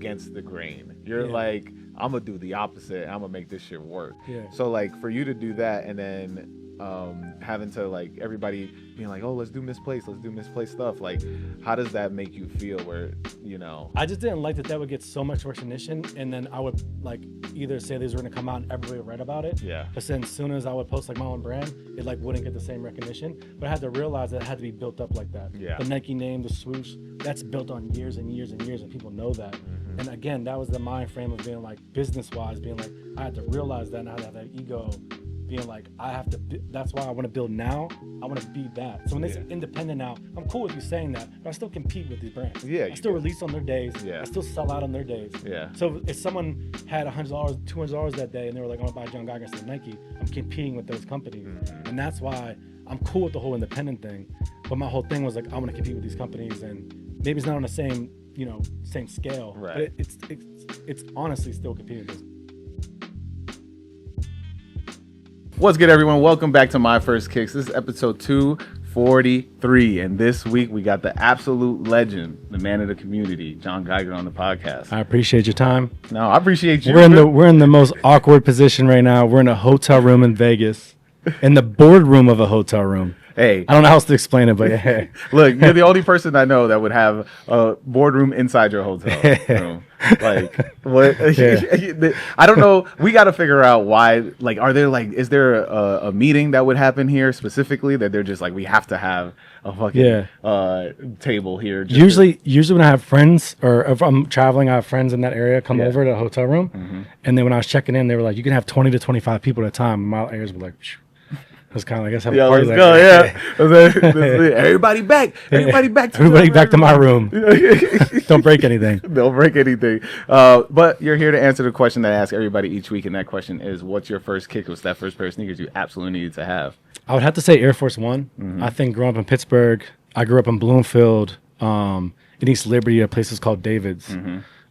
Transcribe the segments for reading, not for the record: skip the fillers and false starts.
against the grain. You're like, I'm gonna do the opposite. I'm gonna make this shit work. Yeah. So like for you to do that and then having to like everybody being like, oh, let's do misplaced stuff. Like, how does that make you feel? Where I just didn't like that would get so much recognition, and then I would like either say these were gonna come out and everybody would read about it. Yeah. But then as soon as I would post like my own brand, it like wouldn't get the same recognition. But I had to realize that it had to be built up like that. Yeah. The Nike name, the swoosh, that's built on years and years and years, and people know that. And again, that was the mind frame of being like business-wise, being like, I had to realize that, and I had to have that ego, being like, I have to, that's why I want to build now. I want to be that. So when they say independent now, I'm cool with you saying that, but I still compete with these brands. Yeah, I still release on their days. Yeah. I still sell out on their days. Yeah. So if someone had $100, $200 that day, and they were like, I want to buy John Geiger instead of Nike, I'm competing with those companies. And that's why I'm cool with the whole independent thing. But my whole thing was like, I want to compete with these companies, and maybe it's not on the same, same scale, right. But it's honestly still competing with this. What's good, everyone? Welcome back to My First Kicks. This is episode 243, and this week we got the absolute legend, the man of the community, John Geiger, on the podcast. I appreciate your time. No, I appreciate you. We're in the most awkward position right now. We're in a hotel room in Vegas, in the boardroom of a hotel room. Hey, I don't know how else to explain it, but yeah. Look, you're the only person I know that would have a boardroom inside your hotel room. Like, what? Yeah. I don't know. We got to figure out why. Like, is there a meeting that would happen here specifically that they're just like, we have to have a fucking table here? Usually when I have friends, or if I'm traveling, I have friends in that area come over to the hotel room, and then when I was checking in, they were like, you can have 20 to 25 people at a time. And my ears were like, phew. It was kind of like, let's have a party. Let's go, Everybody back. Everybody back. Everybody back to my room. Don't break anything. Don't break anything. But you're here to answer the question that I ask everybody each week, and that question is, what's your first kick? What's that first pair of sneakers you absolutely needed to have? I would have to say Air Force One. I think growing up in Pittsburgh, I grew up in Bloomfield, in East Liberty, a place called David's.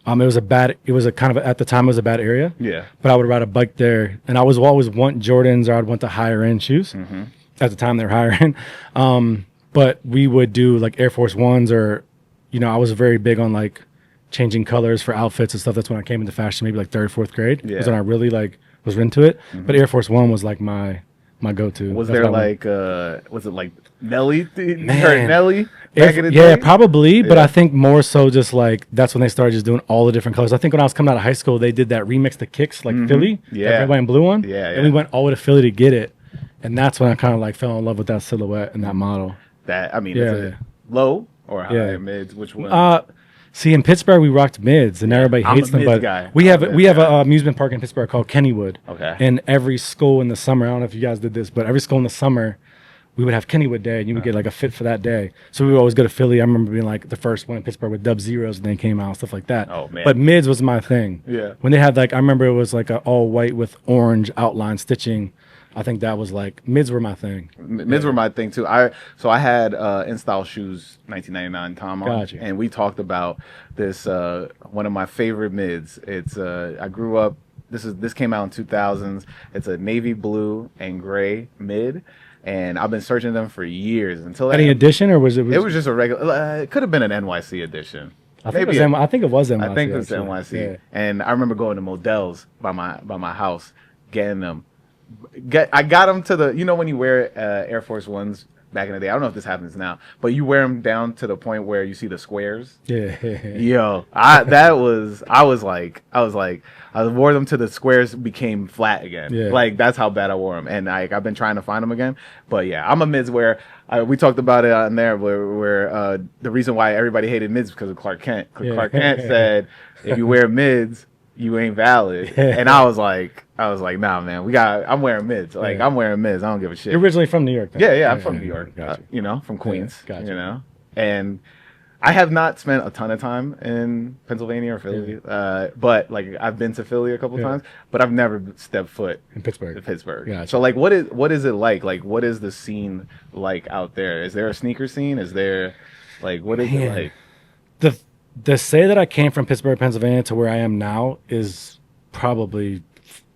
At the time it was a bad area. Yeah. But I would ride a bike there, and I was always want Jordans, or I'd want the higher end shoes. At the time they were higher end. But we would do like Air Force Ones, or, I was very big on like changing colors for outfits and stuff. That's when I came into fashion, maybe like third, fourth grade. Yeah. Was when I really like was into it. But Air Force One was like my go-to. Was there like was it like Nelly? You heard Nelly? Probably, but I think more so just like that's when they started just doing all the different colors. I think when I was coming out of high school, they did that remix, the kicks, like Philly, that red, white, and blue one. And we went all the way to Philly to get it, and that's when I kind of like fell in love with that silhouette and that model. Is it low or high, mids? Which one? See, in Pittsburgh, we rocked mids, and everybody hates them. But guy. we have an amusement park in Pittsburgh called Kennywood. Okay. And every school in the summer, I don't know if you guys did this, but every school in the summer, we would have Kennywood Day, and you would get like a fit for that day. So we would always go to Philly. I remember being like the first one in Pittsburgh with Dub Zeros, and they came out, stuff like that. Oh man! But mids was my thing. Yeah. When they had like, I remember it was like a all white with orange outline stitching. I think that was like mids were my thing. Mids were my thing too. I had InStyle Shoes 1999 Tom on, Gotcha. And we talked about this. One of my favorite mids. It's I grew up. This came out in 2000s. It's a navy blue and gray mid. And I've been searching them for years until any edition, or was it? It was just a regular. It could have been an NYC edition. I think it was NYC. I think it was NYC. Yeah. And I remember going to Modell's by my house, getting them. I got them to the. When you wear Air Force Ones back in the day. I don't know if this happens now, but you wear them down to the point where you see the squares. Yeah. Yo, I wore them till the squares became flat again. Yeah. Like that's how bad I wore them, and I've been trying to find them again. But yeah, I'm a mids wear. We talked about it on there where the reason why everybody hated mids because of Clark Kent. Clark Kent said, if you wear mids, you ain't valid. And I was like, nah, man, I'm wearing mids. Like, I'm wearing mids. I don't give a shit. You're originally from New York, though. Yeah, I'm from New York. Gotcha. From Queens. Yeah, gotcha. And I have not spent a ton of time in Pennsylvania or Philly, but like I've been to Philly a couple times, but I've never stepped foot in Pittsburgh. Gotcha. So like, what is it like? Like, what is the scene like out there? Is there a sneaker scene? Is there like what is it like? To say that I came from Pittsburgh, Pennsylvania to where I am now is probably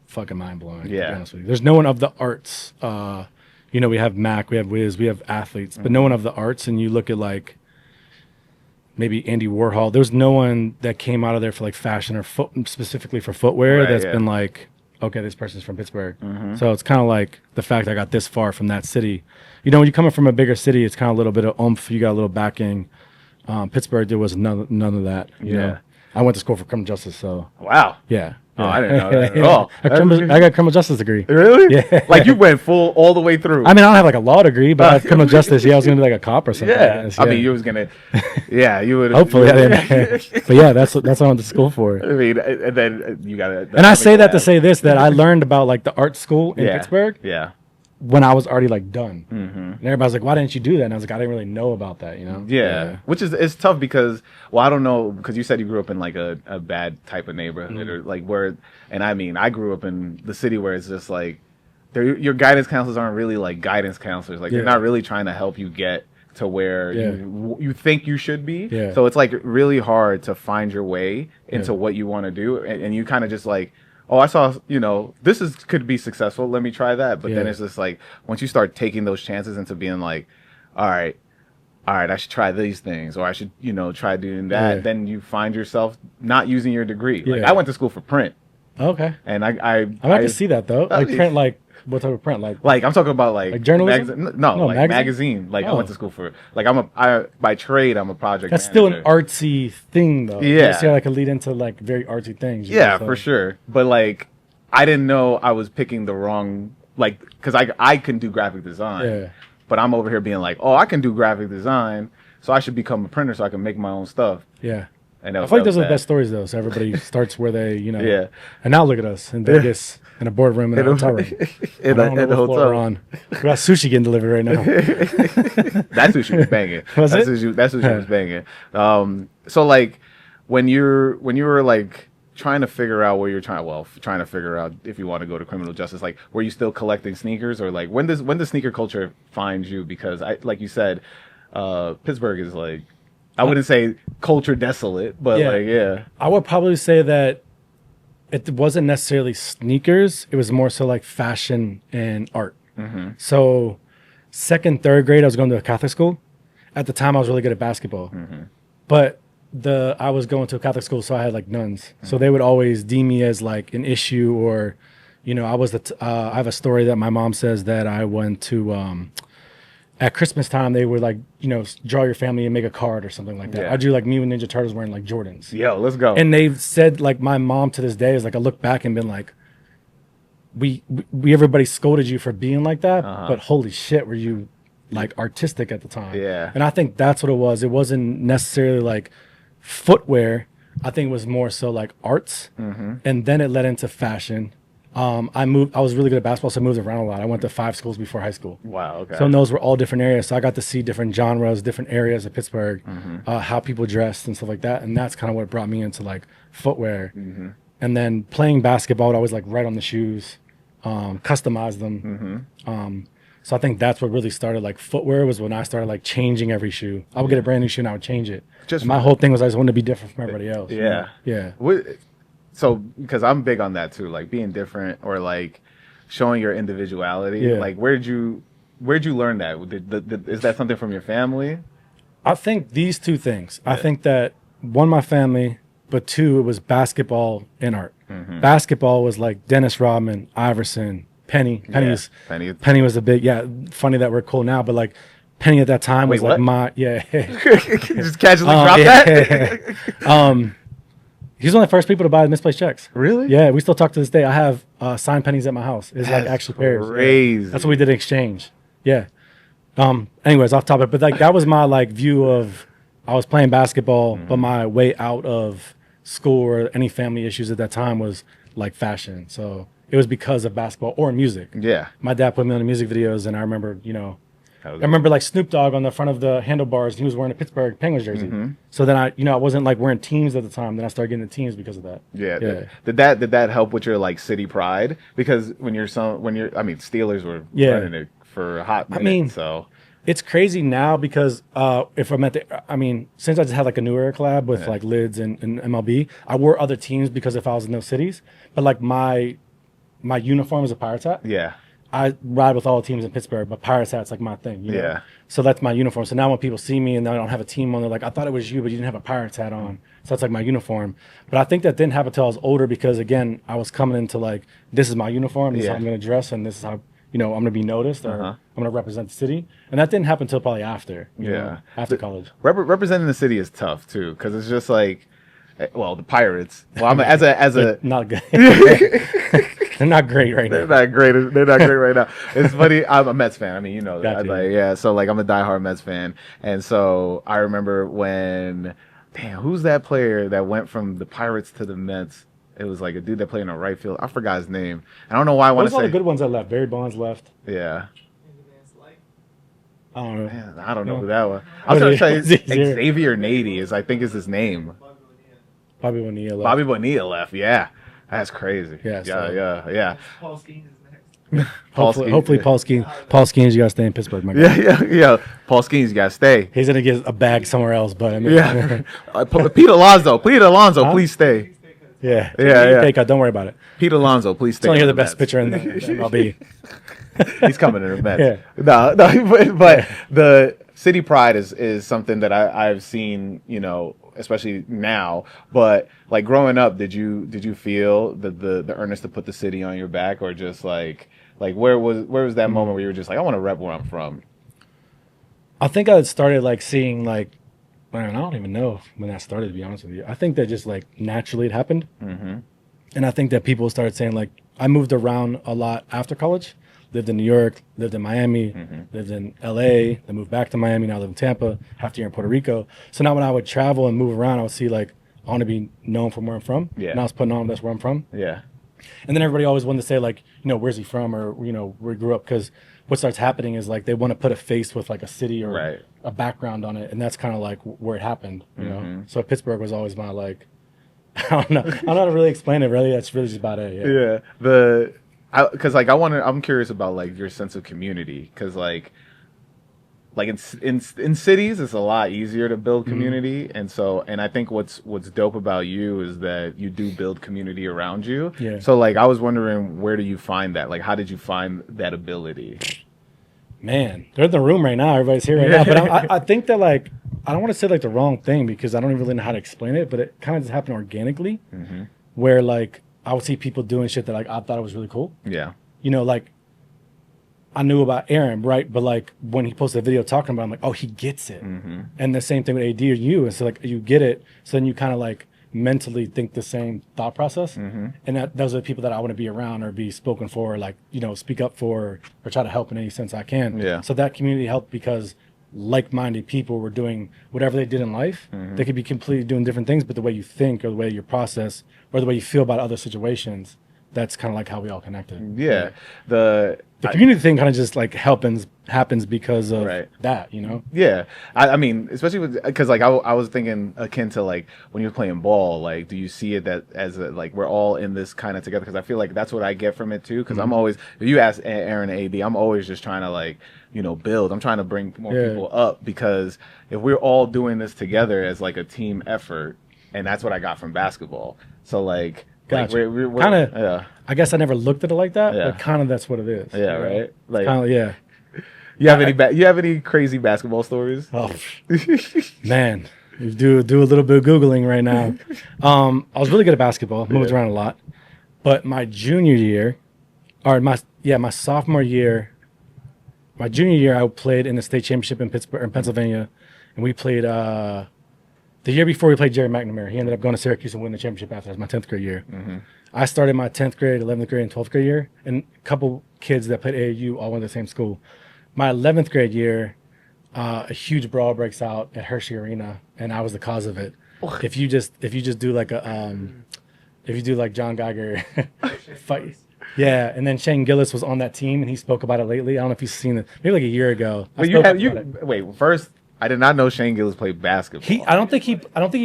fucking mind-blowing, to be honest with you. There's no one of the arts. We have Mac, we have Wiz, we have athletes, but no one of the arts. And you look at like maybe Andy Warhol. There was no one that came out of there for like fashion or specifically for footwear that's been like, okay, this person's from Pittsburgh. So it's kind of like the fact I got this far from that city. You know, when you're coming from a bigger city, it's kind of a little bit of oomph. You got a little backing. Pittsburgh, there was none of that. You know? I went to school for criminal justice, so. Wow. Yeah. Oh, I didn't know that at all. I got a criminal justice degree. Really? Yeah. Like you went full all the way through. I mean, I don't have like a law degree, but I have criminal justice. Yeah, I was gonna be like a cop or something. Yeah. I mean, you was gonna. Yeah, you would. Hopefully, I didn't. But yeah, that's what I went to school for. I mean, and then you got to. And I say that to say this: that I learned about like the art school in Pittsburgh. Yeah. When I was already like done, and everybody's like, "Why didn't you do that?" And I was like, "I didn't really know about that," you know. Yeah. Which is it's tough because I don't know because you said you grew up in like a bad type of neighborhood or like where, and I mean I grew up in the city where it's just like, your guidance counselors aren't really like guidance counselors, like they're not really trying to help you get to where you think you should be. Yeah. So it's like really hard to find your way into what you want to do, and you kind of just like. Oh, I saw, this could be successful. Let me try that. But then it's just like, once you start taking those chances into being like, all right, I should try these things, or I should, try doing that. Then you find yourself not using your degree. Like I went to school for print. Okay. And I like to see that though. Like print, like what type of print? Like I'm talking about like journalism. No, like magazine. Like I went to school for like by trade I'm a project. That's manager. Still an artsy thing though. Yeah. See how that could lead into like very artsy things. Yeah, for sure. But like I didn't know I was picking the wrong because I can do graphic design. Yeah. But I'm over here being like, oh, I can do graphic design, so I should become a printer so I can make my own stuff. Yeah. And I feel like those are the best stories though. So everybody starts where they, Yeah. And now look at us in Vegas in a boardroom in a hotel room. in the hotel. We got sushi getting delivered right now. That sushi was banging. Was that it? Sushi was banging. So like when you were like trying to figure out where you're trying to figure out if you want to go to criminal justice, like were you still collecting sneakers, or like when does sneaker culture find you? Because like you said, Pittsburgh is like, I wouldn't say culture desolate, but I would probably say that it wasn't necessarily sneakers. It was more so like fashion and art. So 2nd, 3rd grade, I was going to a Catholic school. At the time, I was really good at basketball, but I was going to a Catholic school, so I had like nuns. So they would always deem me as like an issue, or, I was I have a story that my mom says that I went to, at Christmas time, they would like, draw your family and make a card or something like that. I drew like me with Ninja Turtles wearing like Jordans. Yo, let's go. And they've said like my mom to this day is like, I look back and been like, we everybody scolded you for being like that, but holy shit, were you like artistic at the time? Yeah. And I think that's what it was. It wasn't necessarily like footwear. I think it was more so like arts, and then it led into fashion. I was really good at basketball, so I moved around a lot. I went to 5 schools before high school. Wow, okay. So those were all different areas. So I got to see different genres, different areas of Pittsburgh, how people dressed and stuff like that. And that's kind of what brought me into like footwear. And then playing basketball, I would always like write on the shoes, customize them. So I think that's what really started like footwear, was when I started like changing every shoe. I would get a brand new shoe and I would change it. And my whole thing was I just wanted to be different from everybody else. Yeah. Yeah. So, because I'm big on that too, like being different or like showing your individuality. Yeah. Like, where'd you learn that? Is that something from your family? I think these two things. Yeah. I think that one, my family, but 2, it was basketball and art. Basketball was like Dennis Rodman, Iverson, Penny. Penny was a big, funny that we're cool now, but like Penny at that time was like my, Just casually drop that? He's one of the first people to buy misplaced checks. Really? Yeah, we still talk to this day. I have signed pennies at my house. It's like actually pairs. Crazy. That's what we did in exchange. Yeah. Anyways, off topic, but like that was my like view of, I was playing basketball, but my way out of school or any family issues at that time was like fashion. So it was because of basketball or music. Yeah. My dad put me on the music videos, and I remember, I remember like Snoop Dogg on the front of the handlebars. He was wearing a Pittsburgh Penguins jersey. So then I wasn't like wearing teams at the time. Then I started getting the teams because of that. Yeah. Did that help with your like city pride? Because when you're Steelers were running it for a hot minute. So it's crazy now because if I'm since I just had like a New Era collab with like Lids and MLB, I wore other teams because if I was in those cities. But like my uniform is a Pirates hat. Yeah. I ride with all the teams in Pittsburgh, but Pirates hat's like my thing. You know? Yeah. So that's my uniform. So now when people see me and I don't have a team on, they're like, I thought it was you, but you didn't have a Pirates hat on. So that's like my uniform. But I think that didn't happen until I was older because, again, I was coming into like, this is my uniform, this is how I'm going to dress, and this is how, I'm going to be noticed, or I'm going to represent the city. And that didn't happen until probably after, you know, after college. Representing the city is tough too, because it's just like, well, the Pirates. Well, I'm as a not good. They're not great right now. They're not great. They're not great right now. It's funny. I'm a Mets fan. I mean, you know that. Like, so like I'm a diehard Mets fan, and so I remember when, who's that player that went from the Pirates to the Mets? It was like a dude that played in the right field. I forgot his name. I don't know why I want to say. Those are the good ones that left. Barry Bonds left. Yeah. I don't know. Man, I don't know who that was. I was going to say Xavier Nady I think is his name. Bobby Bonilla left. Bobby Bonilla left. Yeah. That's crazy. Yeah. Yeah. Paul Skeens is next. Hopefully Paul Skeens, you got to stay in Pittsburgh, my guy. Yeah. Paul Skeens, you got to stay. He's going to get a bag somewhere else, but I mean. Yeah. Pete Alonso, please stay. Yeah. Don't worry about it. Pete Alonso, please stay. He's only the best pitcher in the MLB. He's coming in the Mets. Yeah. No, but the city pride is something that I've seen, you know, especially now. But like growing up, did you feel the earnest to put the city on your back, or just like where was that moment where you were just like, I want to rep where I'm from? I think I started like seeing like, man, I don't even know when that started, to be honest with you. I think that just like naturally it happened. Mm-hmm. And I think that people started saying like, I moved around a lot after college. Lived in New York, lived in Miami, lived in LA, then moved back to Miami, now I live in Tampa, half the year in Puerto Rico. So now when I would travel and move around, I would see like, I want to be known from where I'm from. Yeah. And I was putting on that's where I'm from. Yeah. And then everybody always wanted to say like, you know, where's he from, or, you know, where he grew up. Because what starts happening is like they want to put a face with like a city or a background on it. And that's kind of like where it happened, you know. So Pittsburgh was always my like, I don't know how to really explain it. Really, that's really just about it. Yeah. Because like I'm curious about like your sense of community, because like in cities it's a lot easier to build community, and I think what's dope about you is that you do build community around you. Yeah. So like I was wondering, where do you find that? Like how did you find that ability? Man, they're in the room right now. Everybody's here right now. But I think that like I don't want to say like the wrong thing, because I don't even really know how to explain it. But it kind of just happened organically, where like I would see people doing shit that like I thought it was really cool. Yeah. You know, like I knew about Aaron, right? But like when he posted a video talking about it, I'm like, oh, he gets it. And the same thing with AD or you. And so like you get it. So then you kind of like mentally think the same thought process. And those are the people that I want to be around or be spoken for, or like, you know, speak up for, or try to help in any sense I can. Yeah. So that community helped because like-minded people were doing whatever they did in life. They could be completely doing different things, but the way you think or the way you process or the way you feel about other situations, that's kind of like how we all connected. Yeah. The community thing kind of just like happens because of that, you know? Yeah. I mean, especially because like I was thinking akin to like when you're playing ball, like do you see it that as like we're all in this kind of together? Because I feel like that's what I get from it too. Because I'm always, if you ask Aaron and AD, I'm always just trying to like, you know, build. I'm trying to bring more people up, because if we're all doing this together as like a team effort, and that's what I got from basketball. So like, gotcha. We're kind of, I guess I never looked at it like that, but kind of that's what it is. Yeah, right. Like, kind of, You have any crazy basketball stories? Oh, man, you do a little bit of Googling right now. I was really good at basketball, moved around a lot, but my junior year, or my sophomore year, my junior year, I played in the state championship in Pennsylvania, and we played. The year before we played Jerry McNamara. He ended up going to Syracuse and winning the championship after. That was my 10th grade year. I started my 10th grade, 11th grade, and 12th grade year, and a couple kids that played AAU all went to the same school. My 11th grade year, a huge brawl breaks out at Hershey Arena, and I was the cause of it. If you just do like if you do like John Geiger fight. Yeah, and then Shane Gillis was on that team, and he spoke about it lately. I don't know if you've seen it. Maybe like a year ago. Wait, first, I did not know Shane Gillis played basketball. I don't think he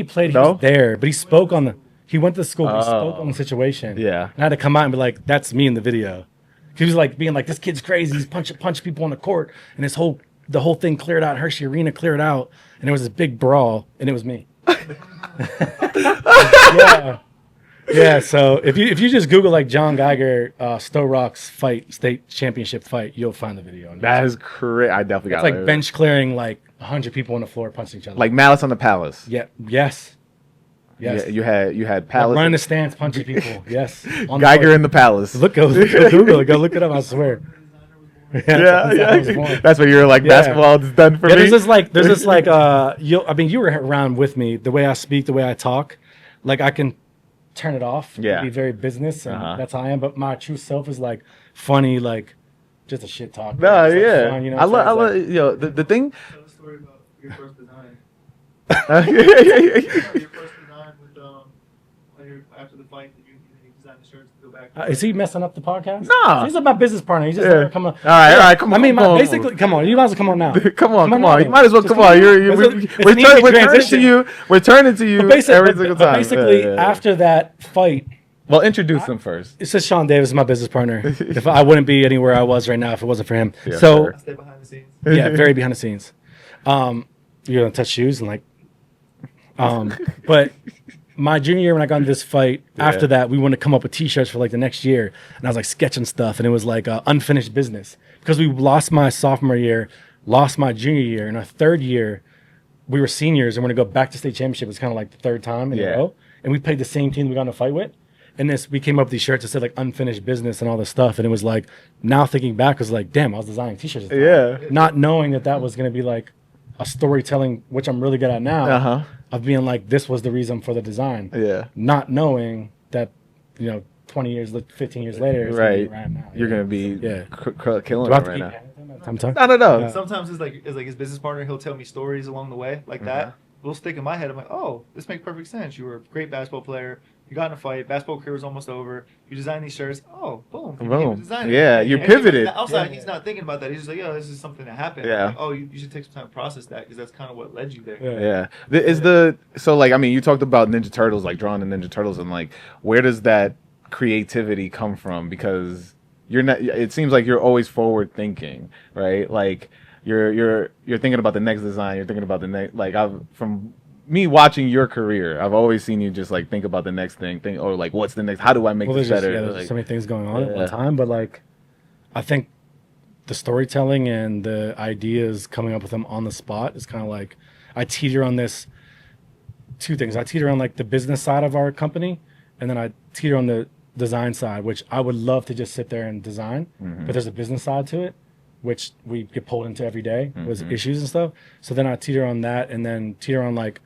played. He was there, but he spoke on he went to school. He spoke on the situation. Yeah, and I had to come out and be like, "That's me in the video." He was like being like, "This kid's crazy. He's punch people on the court," and the whole thing cleared out. Hershey Arena cleared out, and there was this big brawl, and it was me. Yeah. Yeah, so if you just Google like John Geiger Stowe Rocks fight state championship fight, you'll find the video. On That is correct. I definitely it's got like bench clearing like 100 people on the floor punching each other. like Malice on the Palace. Yeah. Yes. Yeah, you had Like Palace. running the stance, punching people. Yes. On Geiger floor. in the Palace. Look, go Google it. Go look it up. I swear. Yeah. That's what you were like. Yeah. Basketball is done for Yeah, me. there's this like you were around with me. The way I speak, the way I talk, like I can turn it off. Yeah. Be very business, and that's how I am. But my true self is like funny, like just a shit talk. No, It's, like, yeah. fun, you know I what I'm love, saying? the thing. Tell the story about your first design. Yeah. Your first design with when you're after the fight that you designed the shirts to go back. Is he messing up the podcast? Nah. He's my business partner. He's just Yeah. come on. All right, come on. I mean, come on. basically, come on. You might as well come on now. Come on. now. You might as well Just come on. It's an easy We're turning to transition. you. We're turning to you But basically, every single time. basically Yeah, yeah, yeah. after that fight, Well, introduce them first. it says Sean Davis, my business partner. If I wouldn't be anywhere I was right now if it wasn't for him. Yeah, so sure. I stay behind the scenes. yeah, very behind the scenes. You're gonna touch shoes and like, but my junior year when I got into this fight, after that we wanted to come up with T-shirts for like the next year, and I was like sketching stuff, and it was like unfinished business because we lost my sophomore year, lost my junior year, and our third year we were seniors and we're gonna go back to state championship. It's kind of like the third time in a row, and we played the same team we got in a fight with. And we came up with these shirts that said like unfinished business and all this stuff. And it was like, now thinking back, was like, damn, I was designing T-shirts. At the time. Yeah. Not knowing that was going to be like a storytelling, which I'm really good at now, of being like, this was the reason for the design. Yeah. Not knowing that, 20 years, 15 years later, it's Right. gonna be right now. You're gonna be killing Do I it have to right keep now. handing them? I'm talking? No. Sometimes it's like his business partner. He'll tell me stories along the way like that. Will stick in my head. I'm like, oh, this makes perfect sense. You were a great basketball player. You got in a fight. Basketball career was almost over. You designed these shirts. Oh, boom. You became a designer. Yeah, you And pivoted. Outside, he's not thinking about that. He's just like, yo, this is something that happened. Yeah. Like, oh, you should take some time to process that because that's kind of what led you there. Yeah. So like, I mean, you talked about Ninja Turtles, like drawing the Ninja Turtles, and like, where does that creativity come from? Because you're not. It seems like you're always forward thinking, right? Like you're thinking about the next design. You're thinking about the next. Like from me watching your career, I've always seen you just like think about the next thing, or like what's the next? How do I make this there's better? there's Like, so many things going on at one time, but like, I think the storytelling and the ideas coming up with them on the spot is kind of like, I teeter on this two things. I teeter on like the business side of our company, and then I teeter on the design side, which I would love to just sit there and design, but there's a business side to it, which we get pulled into every day with issues and stuff. So then I teeter on that, and then teeter on like,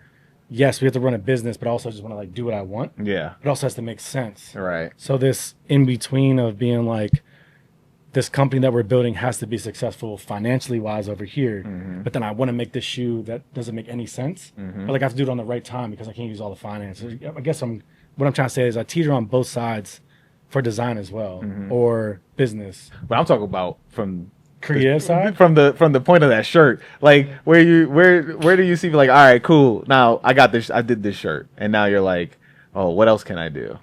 yes, we have to run a business, but also just want to like do what I want. yeah, It also has to make sense. right. So this in between of being like, this company that we're building has to be successful financially wise over here, but then I want to make this shoe that doesn't make any sense, but like I have to do it on the right time because I can't use all the finances. I guess what I'm trying to say is I teeter on both sides for design as well, or business. But I'm talking about from Creative side? from the point of that shirt, like where do you see like, all right, cool, now I got this, I did this shirt, and now you're like, oh, what else can I do?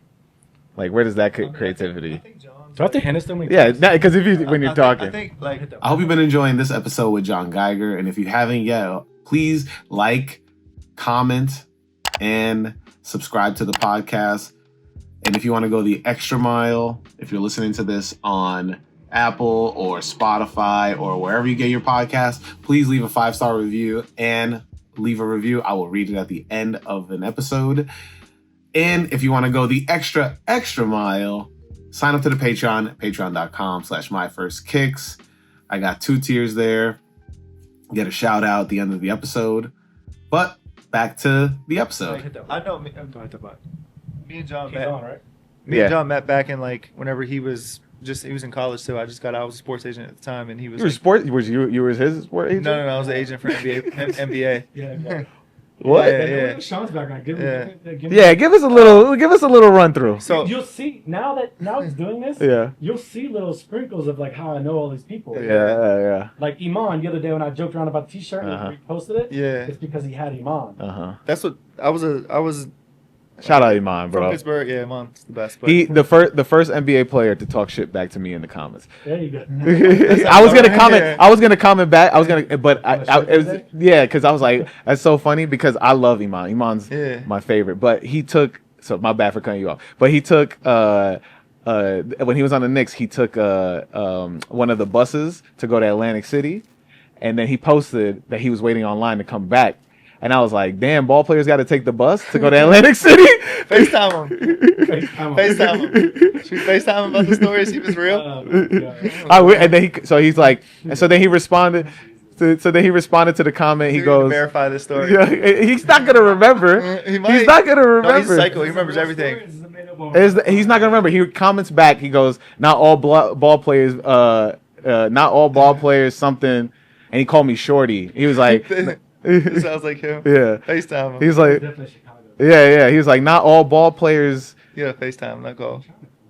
Like, where does that creativity? I think John. Do I have to hand us them? Yeah, because when you're talking, I think like I hope you've been enjoying this episode with John Geiger. And if you haven't yet, please like, comment, and subscribe to the podcast. And if you want to go the extra mile, if you're listening to this on Apple or Spotify or wherever you get your podcast, please leave a 5-star review and leave a review. I will read it at the end of an episode. And if you want to go the extra mile, sign up to the Patreon, patreon.com/myfirstkicks. I got 2 tiers there. Get a shout out at the end of the episode. But back to the episode. I know me and John met. right? Me and John met back in like whenever he was in college too. I just got out. I was a sports agent at the time, and he was. You was his sport agent? No. I was an agent for NBA. Yeah. What? Yeah. Sean's background. Give Yeah, give us a little run through. So You'll see now he's doing this. Yeah. You'll see little sprinkles of like how I know all these people. Yeah. Like Iman the other day when I joked around about the T-shirt and reposted it. Yeah. It's because he had Iman. that's what I was Shout out Iman, from bro. Pittsburgh. Yeah, Iman's the best. But The first NBA player to talk shit back to me in the comments. There you go. I was gonna comment. Yeah. I was gonna comment back. I was gonna, but shirt it was, because I was like, that's so funny because I love Iman. Iman's Yeah. my favorite. But he took So my bad for cutting you off. But he took when he was on the Knicks, he took one of the buses to go to Atlantic City, and then he posted that he was waiting online to come back. And I was like, damn, ball players got to take the bus to go to Atlantic City? FaceTime him. FaceTime him. Should we FaceTime him about the story, see if it's real? And then he's like, and so then he responded. So then he responded to the comment. He goes, verify this story. Yeah, he's not gonna remember. He might. He's not gonna remember. No, he's a psycho. He remembers everything. He's not gonna remember. He comments back. He goes, not all ball players. Not all ball players. Something. And he called me Shorty. He was like, it sounds like him. Yeah. FaceTime him. He's like, yeah. He was like, not all ball players. Yeah, FaceTime, not call.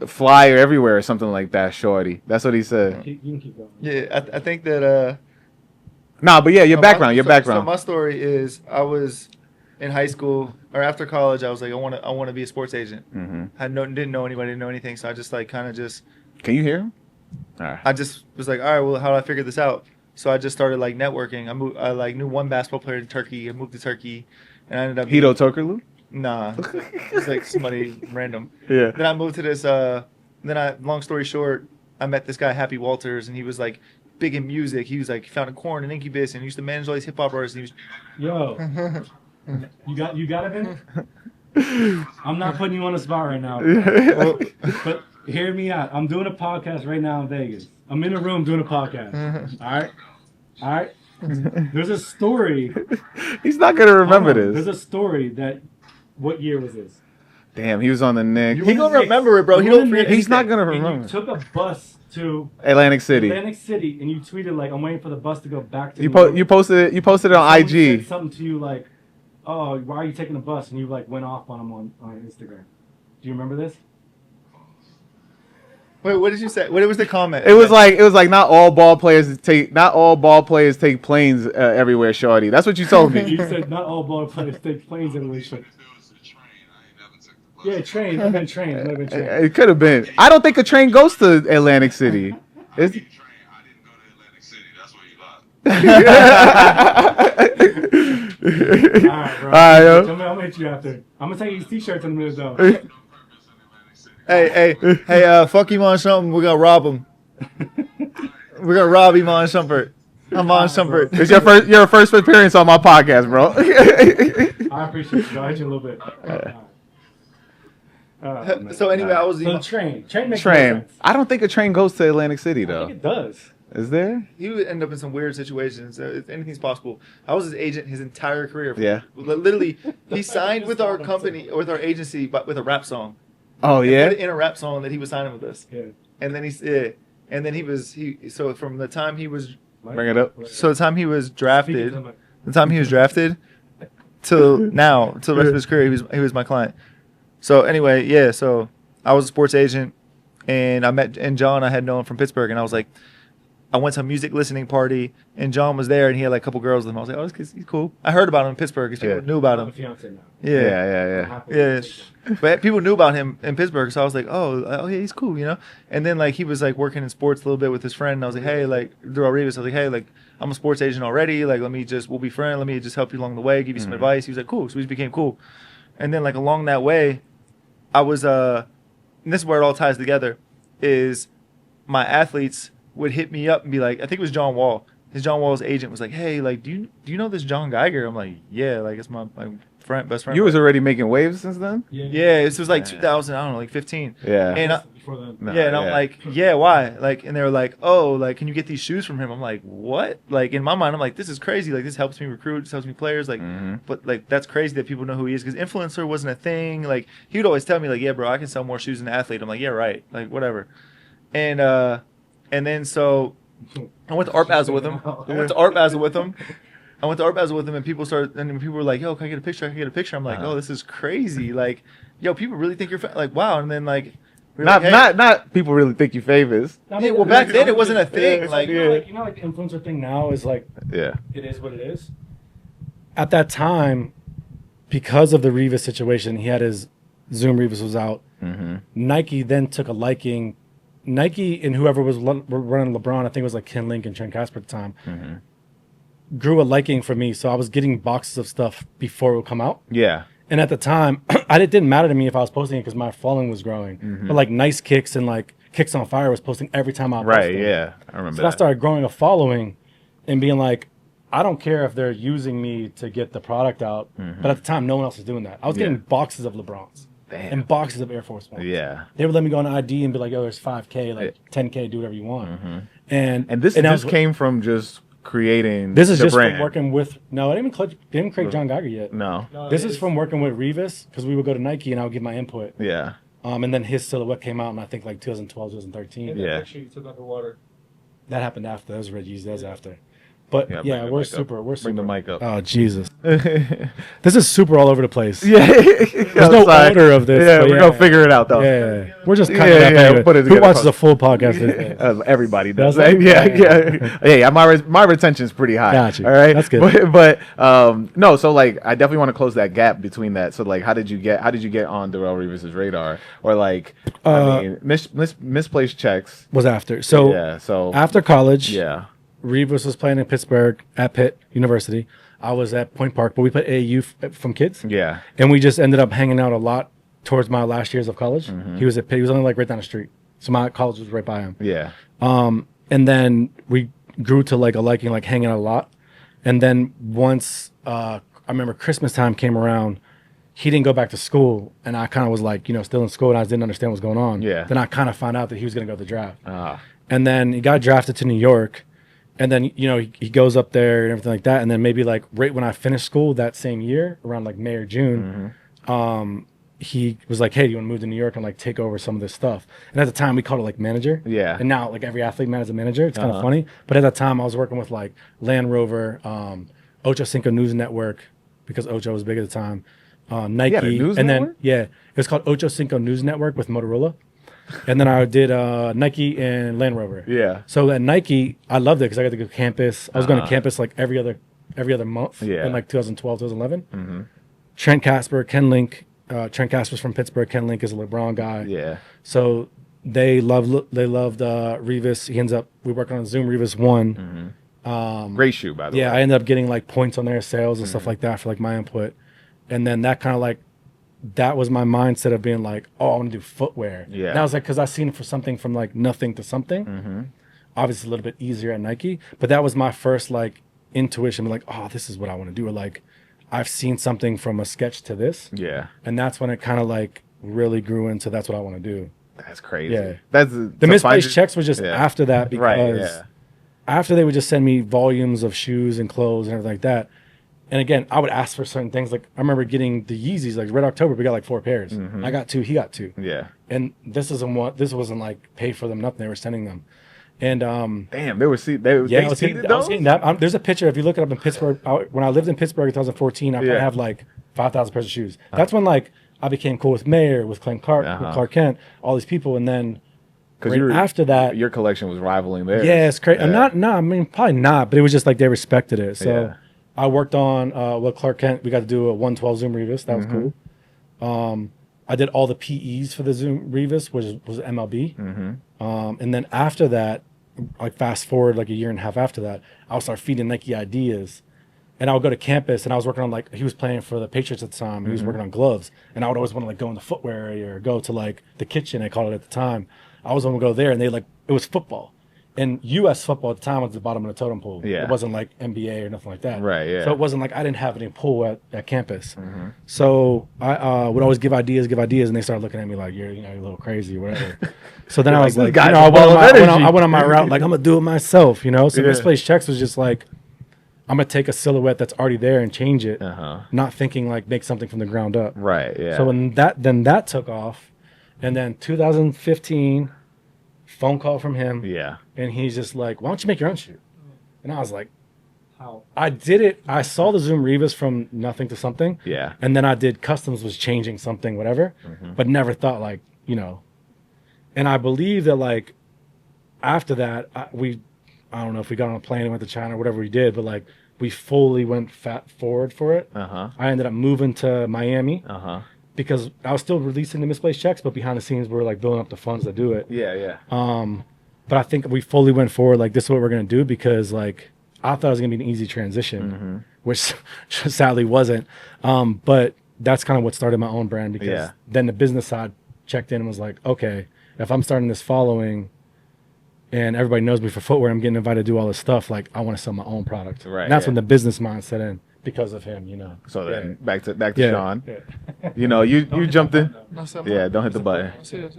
Fly or everywhere or something like that, Shorty. That's what he said. You can keep going. Yeah, I think that. Nah, but yeah, your background. So my story is, I was in high school or after college. I was like, I want to be a sports agent. Mm-hmm. Didn't know anybody, didn't know anything. So I just like kind of just. Can you hear him? All right. I just was like, all right, well, how do I figure this out? So I just started like networking. I like knew one basketball player in Turkey. I moved to Turkey, and I ended up. Hito Tokerlu? Nah, it's like somebody random. Yeah. Then I moved to this. Long story short, I met this guy Happy Walters, and he was like big in music. He was like founded Korn and Incubus, and he used to manage all these hip hop artists. And he was, you got it, Ben? I'm not putting you on the spot right now, but hear me out. I'm doing a podcast right now in Vegas. I'm in a room doing a podcast. All right. There's a story. He's not gonna remember this. There's a story that. What year was this? Damn, he was on the Knicks. He gonna remember it, bro. He don't forget. He's not gonna remember. And you took a bus to Atlantic City, and you tweeted like, "I'm waiting for the bus to go back to." You posted it on Someone IG. said something to you like, "Oh, why are you taking the bus?" And you like went off on him on Instagram. Do you remember this? Wait, what did you say? What was the comment? It was like not all ball players take planes everywhere, Shorty. That's what you told me. You said not all ball players take planes everywhere. Yeah, train. I've been trained. It could have been. I don't think a train goes to Atlantic City. I didn't go to Atlantic City. That's where you lied. All right, bro. All right, yo. I'm gonna hit you after. I'm gonna take these t-shirts in a minute though. Hey, fuck Iman Shumpert. We're gonna rob him. We're gonna rob Iman Shumpert. Iman Shumpert. It's your first appearance on my podcast, bro. I appreciate you. I'll hit you a little bit. So anyway, I was So train makes more sense. I don't think a train goes to Atlantic City I though. think it does. Is there? He would end up in some weird situations. Anything's possible. I was his agent his entire career. Yeah. Literally, he signed with our company, with our agency, but with a rap song. Oh yeah. In a rap song that he was signing with us. Yeah. And then so from the time he was Bring it up. so the time he was drafted till now, till the rest of his career, he was my client. So anyway, yeah, so I was a sports agent, and John I had known from Pittsburgh, and I was like, I went to a music listening party, and John was there, and he had like a couple girls with him. I was like, oh, this kid's he's cool. I heard about him in Pittsburgh because people knew about I'm a him. fiance now. Yeah. But people knew about him in Pittsburgh, so I was like, oh, yeah, he's cool, you know. And then like he was like working in sports a little bit with his friend, and I was like, hey, like Durrell Rivas, I was like, hey, like I'm a sports agent already, like we'll be friends, let me just help you along the way, give you some advice. He was like, cool, so we just became cool. And then like along that way, I was and this is where it all ties together, is my athletes would hit me up and be like, I think it was John Wall. John Wall's agent was like, hey, like, do you know this John Geiger? I'm like, yeah, like it's my best friend. You was already making waves since then? Yeah, this was like 2000, I don't know, like 15. Yeah. And Before then. I'm like, yeah, why? Like, and they were like, oh, like, can you get these shoes from him? I'm like, what? Like, in my mind, I'm like, this is crazy. Like, this helps me recruit, this helps me players. Like, but like, that's crazy that people know who he is, because influencer wasn't a thing. Like, he would always tell me, like, yeah, bro, I can sell more shoes than an athlete. I'm like, yeah, right. Like, whatever. And then so I went to Art Basel with him. And people were like, yo, can I get a picture? I'm like, oh, this is crazy. Like, yo, people really think you're like, wow. And then like, not people really think you famous. Yeah, well, back then it wasn't a thing. Like, like the influencer thing now is like, Yeah. it is what it is. At that time, because of the Rivas situation, he had his Zoom Rivas was out. Nike then took a liking. Nike and whoever was running LeBron, I think it was like Ken Link and Trent Casper at the time, grew a liking for me. So I was getting boxes of stuff before it would come out. Yeah. And at the time, it didn't matter to me if I was posting it because my following was growing. But like Nice Kicks and like Kicks on Fire was posting every time I posted. Right, yeah. I remember So I started growing a following and being like, I don't care if they're using me to get the product out. But at the time, no one else was doing that. I was getting boxes of LeBrons. Damn. And boxes of Air Force Ones. Yeah. They would let me go on ID and be like, "Yo, there's 5K, like 10K, do whatever you want." And this came from just creating. This is the just brand. from working with. No, I didn't create John Geiger yet. No. This is from working with Revis because we would go to Nike and I would give my input. Yeah. And then his silhouette came out in I think like 2012, 2013. Yeah. Picture you took underwater. That happened after. That was Red Yeezy. That was after. But Yeah, yeah, bring the we're mic super. up. We're super. Bring the mic up. Oh Jesus! This is super all over the place. Yeah. There's no order of this. Yeah, but we're gonna figure it out though. Yeah, we're just cutting Yeah, it up. yeah, anyway. we'll put it Who together. watches a full podcast? these days? Everybody does. Does it? Yeah. Hey, my retention's pretty high. Got you. All right, That's good. But no, so like I definitely want to close that gap between that. So like, how did you get on Darrell Revis's radar, or like, I mean, misplaced checks? Was after. So Yeah. So after college, yeah. Revis was playing in Pittsburgh at Pitt University. I was at Point Park, but we played AAU from kids. Yeah. And we just ended up hanging out a lot towards my last years of college. He was at Pitt. He was only like right down the street. So my college was right by him. Yeah. And then we grew to like a liking, like hanging out a lot. And then once I remember Christmas time came around, he didn't go back to school. And I kind of was like, still in school and I didn't understand what was going on. Yeah. Then I kind of found out that he was going to go to the draft. Ah. And then he got drafted to New York. And then, he goes up there and everything like that. And then maybe like right when I finished school that same year, around like May or June, he was like, "Hey, do you want to move to New York and like take over some of this stuff?" And at the time we called it like manager. Yeah. And now like every athlete manages a manager. It's kind of funny. But at that time I was working with like Land Rover, Ocho Cinco News Network, because Ocho was big at the time. Nike. Yeah, the news and network? then it was called Ocho Cinco News Network with Motorola. And then I did Nike and Land Rover. Yeah. So at Nike, I loved it because I got to go to campus. I was going to campus like every other month in like 2012, 2011. Trent Casper, Ken Link. Trent Casper's from Pittsburgh. Ken Link is a LeBron guy. Yeah. So they loved Revis. We worked on a Zoom Revis 1. Great shoe, by the way. Yeah, I ended up getting like points on their sales and stuff like that for like my input. And then that kind of like, that was my mindset of being like, oh, I want to do footwear. Yeah. And I was like, because I seen for something from like nothing to something. Obviously a little bit easier at Nike, but that was my first like intuition, like, oh, this is what I want to do. Or like, I've seen something from a sketch to this. Yeah. And that's when it kind of like really grew into that's what I want to do. That's crazy. Yeah. That's The misplaced checks was just after that because Right, yeah. after they would just send me volumes of shoes and clothes and everything like that. And again, I would ask for certain things. Like I remember getting the Yeezys, like Red October, we got like 4 pairs. I got 2, he got 2. Yeah. And this wasn't like paid for them, nothing. They were sending them. And Damn, they were seeded I was those? getting that. There's a picture. If you look it up in Pittsburgh, when I lived in Pittsburgh in 2014, I probably have like 5,000 pairs of shoes. That's when like I became cool with Mayer, with Clark Kent, all these people, and then after that, your collection was rivaling theirs. yeah, it's crazy. I mean, probably not, but it was just like they respected it. So. Yeah. I worked on with Clark Kent. We got to do a 112 Zoom Revis. That was cool. I did all the PEs for the Zoom Revis, which was MLB. And then after that, like fast forward like a year and a half after that, I would start feeding Nike ideas. And I would go to campus and I was working on like, he was playing for the Patriots at the time. He was working on gloves. And I would always want to like go in the footwear area or go to like the kitchen, I called it at the time. I was going to go there and it was football. And U.S. football at the time was the bottom of the totem pole. Yeah. It wasn't like NBA or nothing like that. Right, yeah. So it wasn't like I didn't have any pull at campus. So I would always give ideas, and they started looking at me like, you're a little crazy or whatever. So then I was like, I went on my route, like, I'm going to do it myself, So Misplaced Checks was just like, I'm going to take a silhouette that's already there and change it, not thinking like make something from the ground up. Right, yeah. So when that took off, and then 2015, phone call from him. Yeah. And he's just like, why don't you make your own shoe? And I was like, how? I did it. I saw the Zoom Revis from nothing to something. Yeah. And then I did customs, was changing something, whatever, but never thought like, and I believe that like after that, I don't know if we got on a plane and went to China or whatever we did, but like we fully went forward for it. I ended up moving to Miami. Because I was still releasing the Misplaced Checks, but behind the scenes, we were like building up the funds to do it. Yeah, yeah. But I think we fully went forward, like, this is what we're going to do, because like I thought it was going to be an easy transition, which sadly wasn't. But that's kind of what started my own brand, because Yeah. then the business side checked in and was like, okay, if I'm starting this following and everybody knows me for footwear, I'm getting invited to do all this stuff, like I want to sell my own product. Right, And that's yeah. when the business mind set in because of him, you know. So then back to Yeah. Sean. You know, you jumped in. No, so Yeah, don't hit the button. That's it.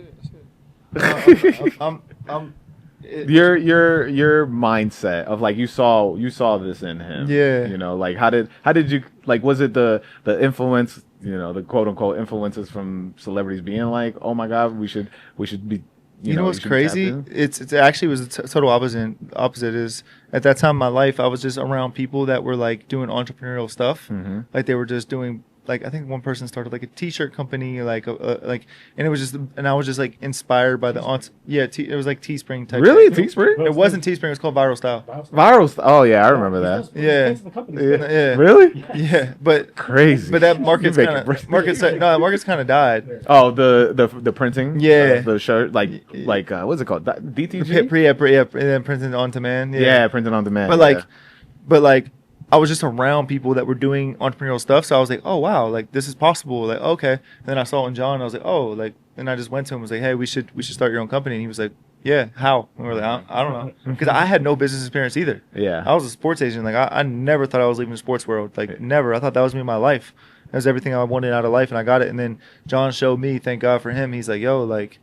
Your mindset of like you saw this in him. Yeah. You know, like how did you, like, was it the influence, you know, the quote unquote influences from celebrities being like, oh my God, we should be. You know we what's should crazy? tap in? It's actually was the total opposite. Opposite is at that time in my life, I was just around people that were like doing entrepreneurial stuff. Mm-hmm. Like they were just doing, like, I think one person started like a T-shirt company, like and it was just, and I was just like inspired by the it was like Teespring type. Really, thing. Teespring? It wasn't Teespring. It was called Viral Style. Oh yeah, I remember that. Yeah. Yeah. Really? Yeah, but Crazy. but that market's You make kind it of break- the market's kind of died. Oh, the printing. Yeah. Of the shirt, like what's it called? DTG. And then printed on demand. Yeah, printing on demand. But like I was just around people that were doing entrepreneurial stuff, so I was like, oh wow, like this is possible. Like okay, and then I saw it in John, and I was like, oh, like, and I just went to him and was like, hey, we should start your own company, and he was like, yeah, how? And we were like, I don't know, because I had no business experience either. Yeah. I was a sports agent. Like I never thought I was leaving the sports world. Like never. I thought that was me in my life. That was everything I wanted out of life, and I got it. And then John showed me. Thank God for him. He's like, yo, like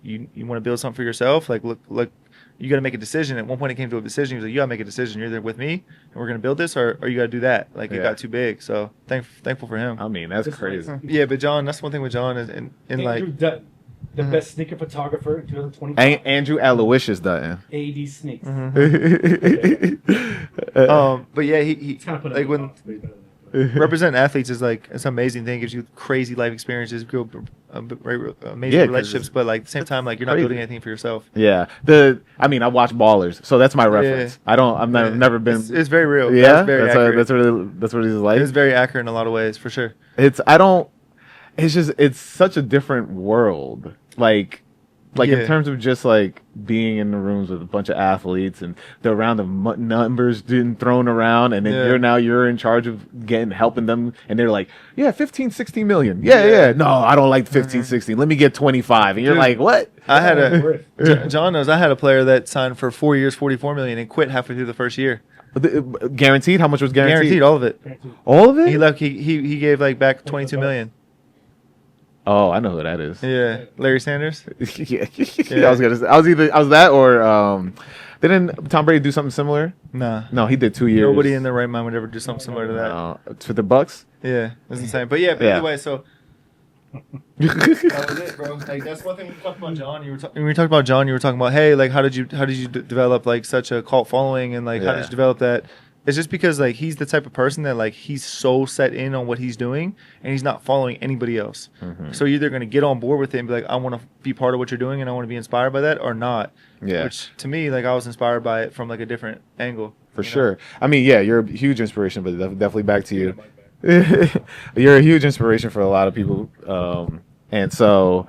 you want to build something for yourself? Like look. You got to make a decision. At one point, it came to a decision. He was like, "You got to make a decision. You're either with me, and we're gonna build this, or you got to do that." Like it got too big. So thankful for him. I mean, that's crazy. Yeah, but John, that's one thing with John is in like the best sneaker photographer in 2020. Andrew Aloysius Dutton. AD Sneaks. but yeah, he Kind of put like when representing athletes is like it's an amazing thing. It gives you crazy life experiences, amazing Yeah, 'cause relationships. But like at the same time, like you're not crazy. building anything for yourself. Yeah. I watch Ballers, so that's my reference. I've never been. It's very real. Yeah, That's very accurate. that's what he's like. It's very accurate in a lot of ways, for sure. It's such a different world. Like in Yeah. terms of just like being in the rooms with a bunch of athletes and the round of numbers being thrown around, and then you're in charge of helping them, and they're like, yeah, 15, 16 million. Yeah. No, I don't like 15, 16. Let me get 25. And you're Dude. like, what? I had John knows I had a player that signed for 4 years, 44 million, and quit halfway through the first year. Guaranteed? How much was guaranteed? Guaranteed all of it. All of it? He left. He gave like back 22 million. Oh, I know who that is. Yeah, Larry Sanders. yeah. Yeah. I was that or didn't Tom Brady do something similar? Nah, No, he did 2 years. nobody in their right mind would ever do something similar to that. For the Bucks. Yeah, that's insane. But yeah, Yeah. anyway, so that was it, bro. Like that's one thing we talked about John. When we talked about John, you were talking about, hey, like how did you develop like such a cult following, and like how did Yeah. you develop that? It's just because like he's the type of person that like he's so set in on what he's doing, and he's not following anybody else. Mm-hmm. So you're either going to get on board with it and be like, I want to be part of what you're doing, and I want to be inspired by that, or not. Yeah. Which to me, like I was inspired by it from like a different angle. For sure. I mean, yeah, you're a huge inspiration, but definitely back to you. You're a huge inspiration for a lot of people. And so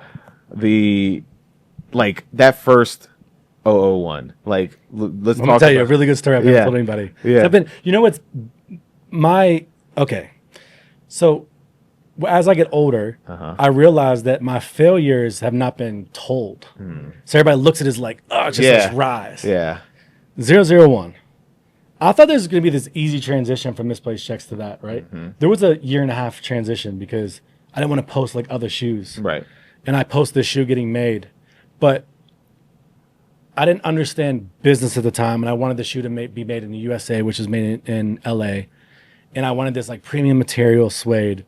that first 001, like let's I'm talk gonna tell you a about- really good story I've never Yeah. told anybody. Yeah. So you know what's okay. So as I get older, I realize that my failures have not been told. So everybody looks at it as like, oh, it's just this rise. Yeah. 001. I thought there was going to be this easy transition from misplaced checks to that, right? There was a 1.5 year transition because I didn't want to post like other shoes. Right. And I posted this shoe getting made. But I didn't understand business at the time, and I wanted the shoe to be made in the USA, which is made in LA. And I wanted this like premium material suede.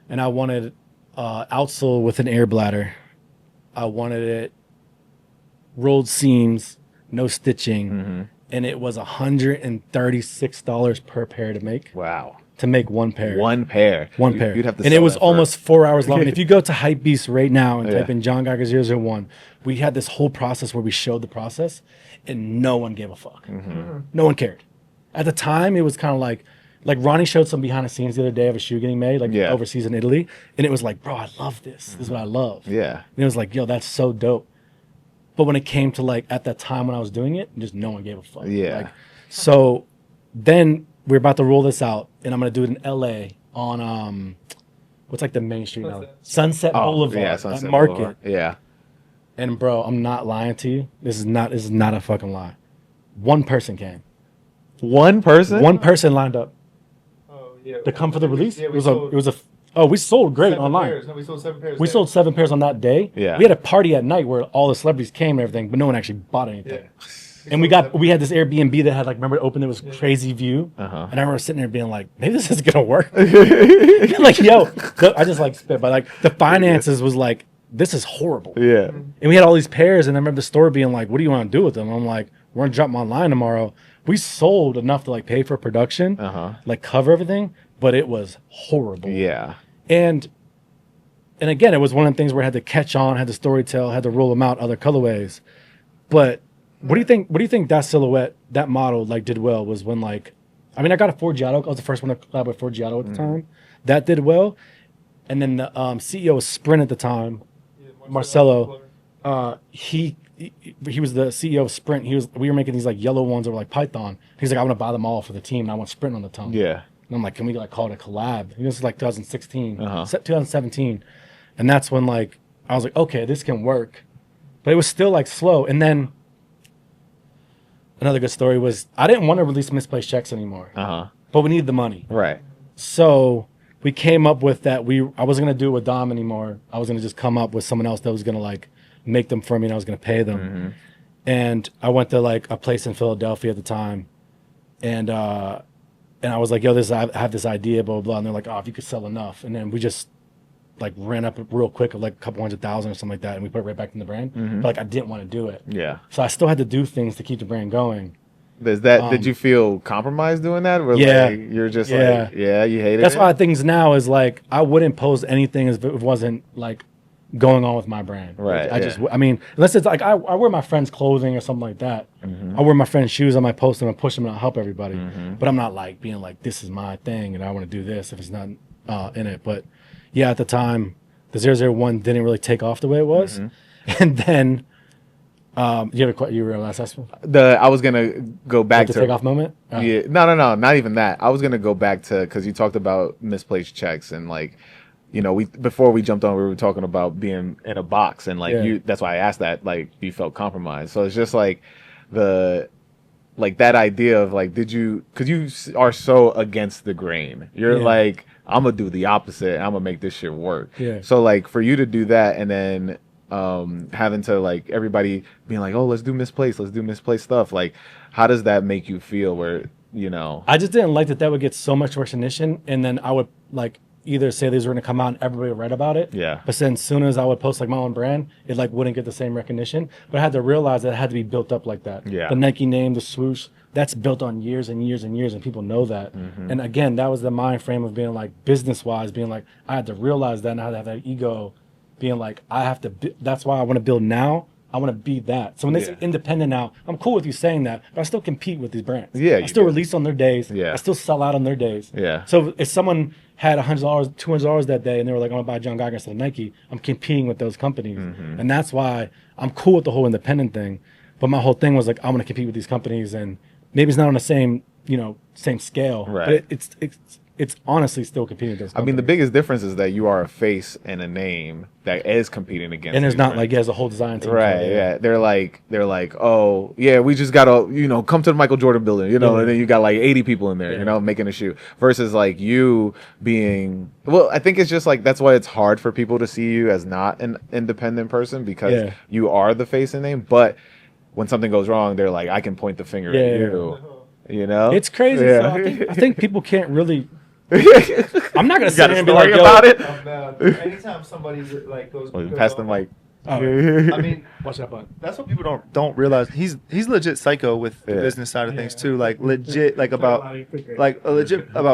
And I wanted outsole with an air bladder. I wanted it rolled seams, no stitching. And it was $136 per pair to make. Wow. To make one pair. One pair. One pair. You'd have to and sell it was that for- almost 4 hours long. And if you go to Hypebeast right now and Yeah. type in John Geiger 001, we had this whole process where we showed the process, and no one gave a fuck. No one cared. At the time, it was kind of like Ronnie showed some behind the scenes the other day of a shoe getting made, overseas in Italy. And it was like, bro, I love this. This is what I love. Yeah. And it was like, yo, that's so dope. But when it came to like at that time when I was doing it, just no one gave a fuck. Yeah. Like, so then we're about to roll this out, and I'm gonna do it in LA on what's like the main street now? Sunset. Sunset Boulevard. Yeah, That Sunset market. Boulevard. Yeah. And bro, I'm not lying to you. This is not a fucking lie. One person came. One person? One person lined up Oh yeah. to come for the release. Yeah, It was a. Oh, we sold great 7 online. pairs. No, we sold 7 pairs. We there. sold 7 pairs on that day. Yeah. We had a party at night where all the celebrities came and everything, but no one actually bought anything. Yeah. And we had this Airbnb that had like, remember it opened, it was crazy view. Uh-huh. And I remember sitting there being like, maybe this is gonna work. Like, yo, I just like spit, but like the finances was like, this is horrible. Yeah. And we had all these pairs, and I remember the store being like, what do you want to do with them? I'm like, we're gonna drop them online tomorrow. We sold enough to like pay for production, like cover everything, but it was horrible. Yeah. And again, it was one of the things where I had to catch on, had to story tell, had to roll them out other colorways. But what do you think? What do you think that silhouette, that model, like did well? Was when like, I mean, I got a Forgiato. I was the first one to collab with Forgiato at the time. That did well. And then the CEO of Sprint at the time, Marcelo, he was the CEO of Sprint. We were making these like yellow ones that were like Python. He's like, I want to buy them all for the team, and I want Sprint on the tongue. Yeah. And I'm like, can we like call it a collab? And this is like 2016, Uh-huh. 2017. And that's when like, I was like, okay, this can work. But it was still like slow. And then another good story was I didn't want to release Misplaced checks anymore, but we needed the money. Right. So we came up with that. I wasn't going to do it with Dom anymore. I was going to just come up with someone else that was going to like make them for me, and I was going to pay them. And I went to like a place in Philadelphia at the time, and I was like, yo, I have this idea, blah, blah, blah. And they're like, oh, if you could sell enough. And then we just like ran up real quick of like a couple 100,000 or something like that. And we put it right back in the brand. But like, I didn't want to do it. Yeah. So I still had to do things to keep the brand going. Did you feel compromised doing that? Or Yeah. like, you're just Yeah. like, yeah, you hated That's it? why things now is like, I wouldn't post anything if it wasn't like going on with my brand. Right, I mean, unless it's like, I wear my friend's clothing or something like that. I wear my friend's shoes, I might post them and push them and I'll help everybody. But I'm not like being like, this is my thing and I want to do this if it's not in it. But yeah, at the time, the 001 didn't really take off the way it was. And then, you have your last estimate? I was gonna go back The to takeoff moment? Yeah, no, not even that. I was gonna go back to because you talked about misplaced checks and like, you know, before we jumped on, we were talking about being in a box and like that's why I asked that. Like, you felt compromised. So it's just like that idea of like, because you are so against the grain. You're like, I'm gonna do the opposite. I'm gonna make this shit work. Yeah. So like for you to do that and then having to like everybody being like, oh, let's do misplaced stuff. Like, how does that make you feel? Where, you know, I just didn't like that would get so much recognition, and then I would like either say these were going to come out and everybody would write about it. Yeah. But then as soon as I would post like my own brand, it like wouldn't get the same recognition. But I had to realize that it had to be built up like that. Yeah. The Nike name, the swoosh, that's built on years and years and years, and people know that. And again, that was the mind frame of being like business wise, being like I had to realize that, and I had to have that ego, being like I have to. That's why I want to build now. I want to be that. So when they say independent now, I'm cool with you saying that, but I still compete with these brands. Yeah, I still release on their days. Yeah. I still sell out on their days. Yeah. So if someone had $100, $200 that day, and they were like, I'm gonna buy John Geiger instead of Nike, I'm competing with those companies, and that's why I'm cool with the whole independent thing. But my whole thing was like, I want to compete with these companies, and maybe it's not on the same, same scale, Right. but it's honestly still competing with those I companies. mean, the biggest difference is that you are a face and a name that is competing against. and there's these not brands. like there's a whole design team. Right, for it. yeah. They're like, oh, yeah, we just gotta, come to the Michael Jordan building, Yeah. and then you got like 80 people in there, making a shoe. Versus like you being, well, I think it's just like that's why it's hard for people to see you as not an independent person because you are the face and name. But when something goes wrong, they're like, I can point the finger at you. It's crazy. Yeah. So I think people can't really. I'm not gonna sit Got here a and be story like, about it? Anytime somebody like goes, Pass the mic. I mean, watch that button. that's what people don't realize. He's legit psycho with the business side of things too. Like legit, like about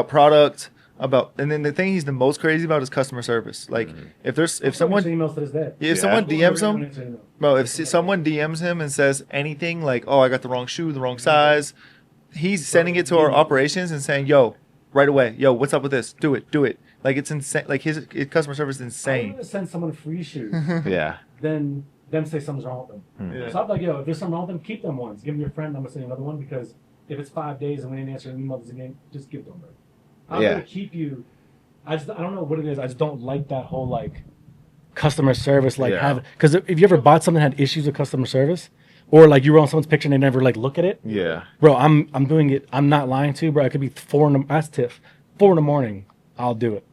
product, and then the thing he's the most crazy about is customer service. Like if someone emails to this day. if someone DMs him, bro, if someone DMs him and says anything like, oh, I got the wrong shoe, the wrong size, he's sending it to our operations and saying, yo, right away, yo, what's up with this? Do it. Like it's insane. Like his customer service is I'm insane. gonna send someone free shoes, Yeah. then them say something's wrong with them. Yeah. So I'm like, yo, if there's something wrong with them, keep them ones. Give them your friend. I'm gonna send you another one because if it's 5 days and we didn't answer an email again, just give them. I'm Yeah. gonna keep you. I don't know what it is. I just don't like that whole like customer service Yeah. because if you ever bought something that had issues with customer service, or like you were on someone's picture and they never like look at it. Yeah. Bro, I'm doing it. I'm not lying to you, bro. It could be 4 in the ask Tiff, 4 in the morning. I'll do it.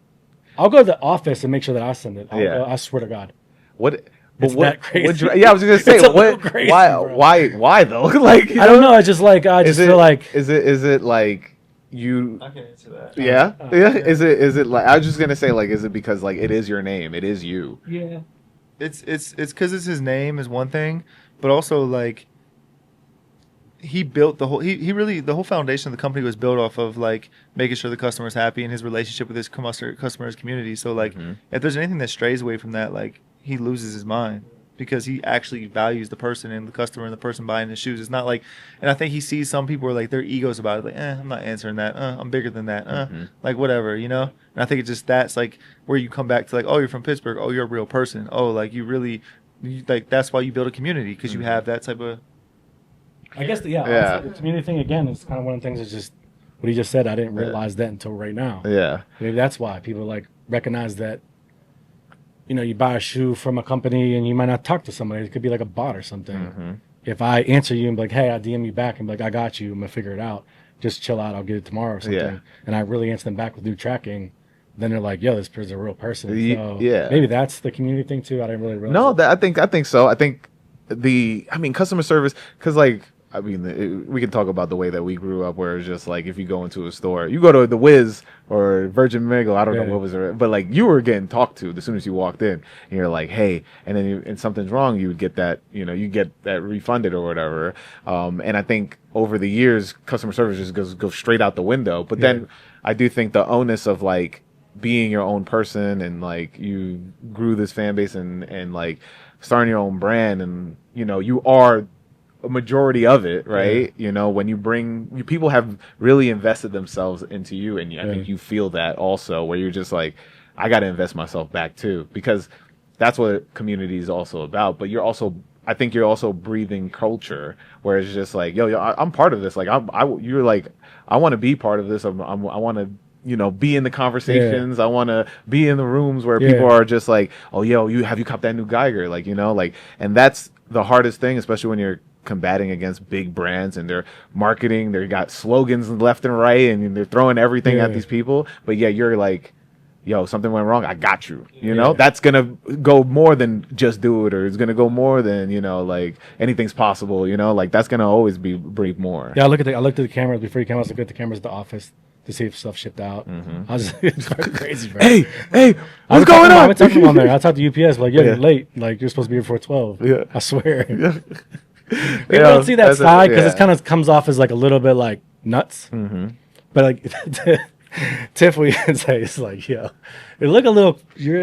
I'll go to the office and make sure that I send it. I swear to God. What? It's that crazy. Yeah, I was just gonna It's say a little what? crazy, Why? bro. Why though? Like I don't know. It's just like I just feel like is it like you? I can answer that. Yeah, yeah. Is it like I was just gonna say like is it because like it is your name? It is you. yeah. It's because it's his name is one thing, but also like he built the whole he really the whole foundation of the company was built off of like making sure the customer's happy and his relationship with his customers community. So like if there's anything that strays away from that, like he loses his mind because he actually values the person and the customer and the person buying his shoes. It's not like, and I think he sees some people are like their egos about it, like I'm not answering that. I'm bigger than that. Like whatever, you know. And I think it's just that's like where you come back to like, oh, you're from Pittsburgh. Oh, you're a real person. Oh, like you really like that's why you build a community because you have that type of. I guess the community thing again is kind of one of the things. Is just what he just said. I didn't realize that until right now. Yeah. Maybe that's why people like recognize that. You know, you buy a shoe from a company and you might not talk to somebody. It could be like a bot or something. If I answer you and be like, hey, I DM you back and be like, I got you. I'm going to figure it out. Just chill out. I'll get it tomorrow or something. Yeah. And I really answer them back with new tracking. Then they're like, yo, this person's a real person. So Yeah. maybe that's the community thing too. I didn't really realize. No, I think so. I think customer service, because like, I mean, we can talk about the way that we grew up, where it's just like if you go into a store, you go to the Wiz or Virgin Miggle, I don't know what was it, but like you were getting talked to as soon as you walked in, and you're like, hey, and then and something's wrong, you would get that, you get that refunded or whatever. And I think over the years, customer service just goes straight out the window. But then I do think the onus of like being your own person and like you grew this fan base and like starting your own brand and you are a majority of it, right? When you people have really invested themselves into you, and I think you feel that also, where you're just like, I got to invest myself back too, because that's what community is also about. But I think you're also breathing culture, where it's just like, yo, I'm part of this. Like you're like, I want to be part of this. I want to be in the conversations. I want to be in the rooms where people are just like, oh, yo, have you copped that new Geiger? Like, and that's the hardest thing, especially when you're combating against big brands and their marketing. They got slogans left and right, and they're throwing everything at these people. But you're like, yo, something went wrong. I got you. That's gonna go more than just do it, or it's gonna go more than like anything's possible. Like that's gonna always breathe more. Yeah, I looked at the cameras before you came out. I looked at the cameras at the office to see if stuff shipped out. I was it's crazy, bro. Hey, what's going on? I would talk to them on there. I talked to UPS like, you're late. Like you're supposed to be here before 12. Yeah, I swear. People don't see that side because it kind of comes off as like a little bit like nuts. But like Tiff, we can say it's like, yo, you're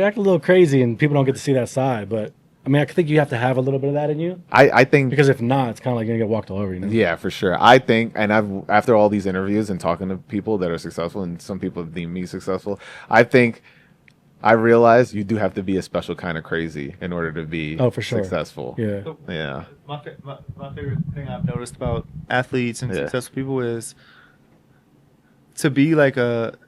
acting a little crazy, and people don't get to see that side. But I mean, I think you have to have a little bit of that in you. I think because if not, it's kind of like you're gonna get walked all over. Yeah, for sure. I think, and after all these interviews and talking to people that are successful, and some people deem me successful, I realize you do have to be a special kind of crazy in order to be successful. Yeah. My favorite thing I've noticed about athletes and successful people is to be like a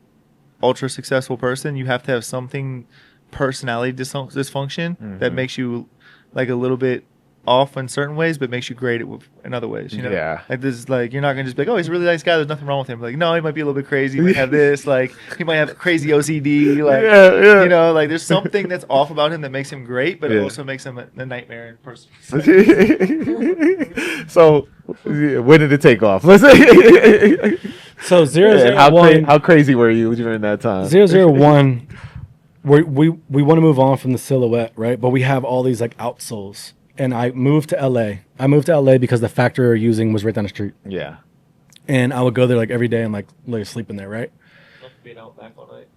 ultra successful person, you have to have something personality dysfunction that makes you like a little bit off in certain ways, but makes you great in other ways. Yeah. Like this is like you're not gonna just be like, oh, he's a really nice guy. There's nothing wrong with him. Like, no, he might be a little bit crazy. He might have this. Like, he might have crazy OCD. Like, like there's something that's off about him that makes him great, but it also makes him a nightmare in person. So, when did it take off? Let's say. So 001. How crazy were you during that time? 001. We want to move on from the silhouette, right? But we have all these like outsoles. And I moved to LA. I moved to LA because the factory we were using was right down the street. Yeah. And I would go there like every day and like lay sleeping there, right? Being out back all night.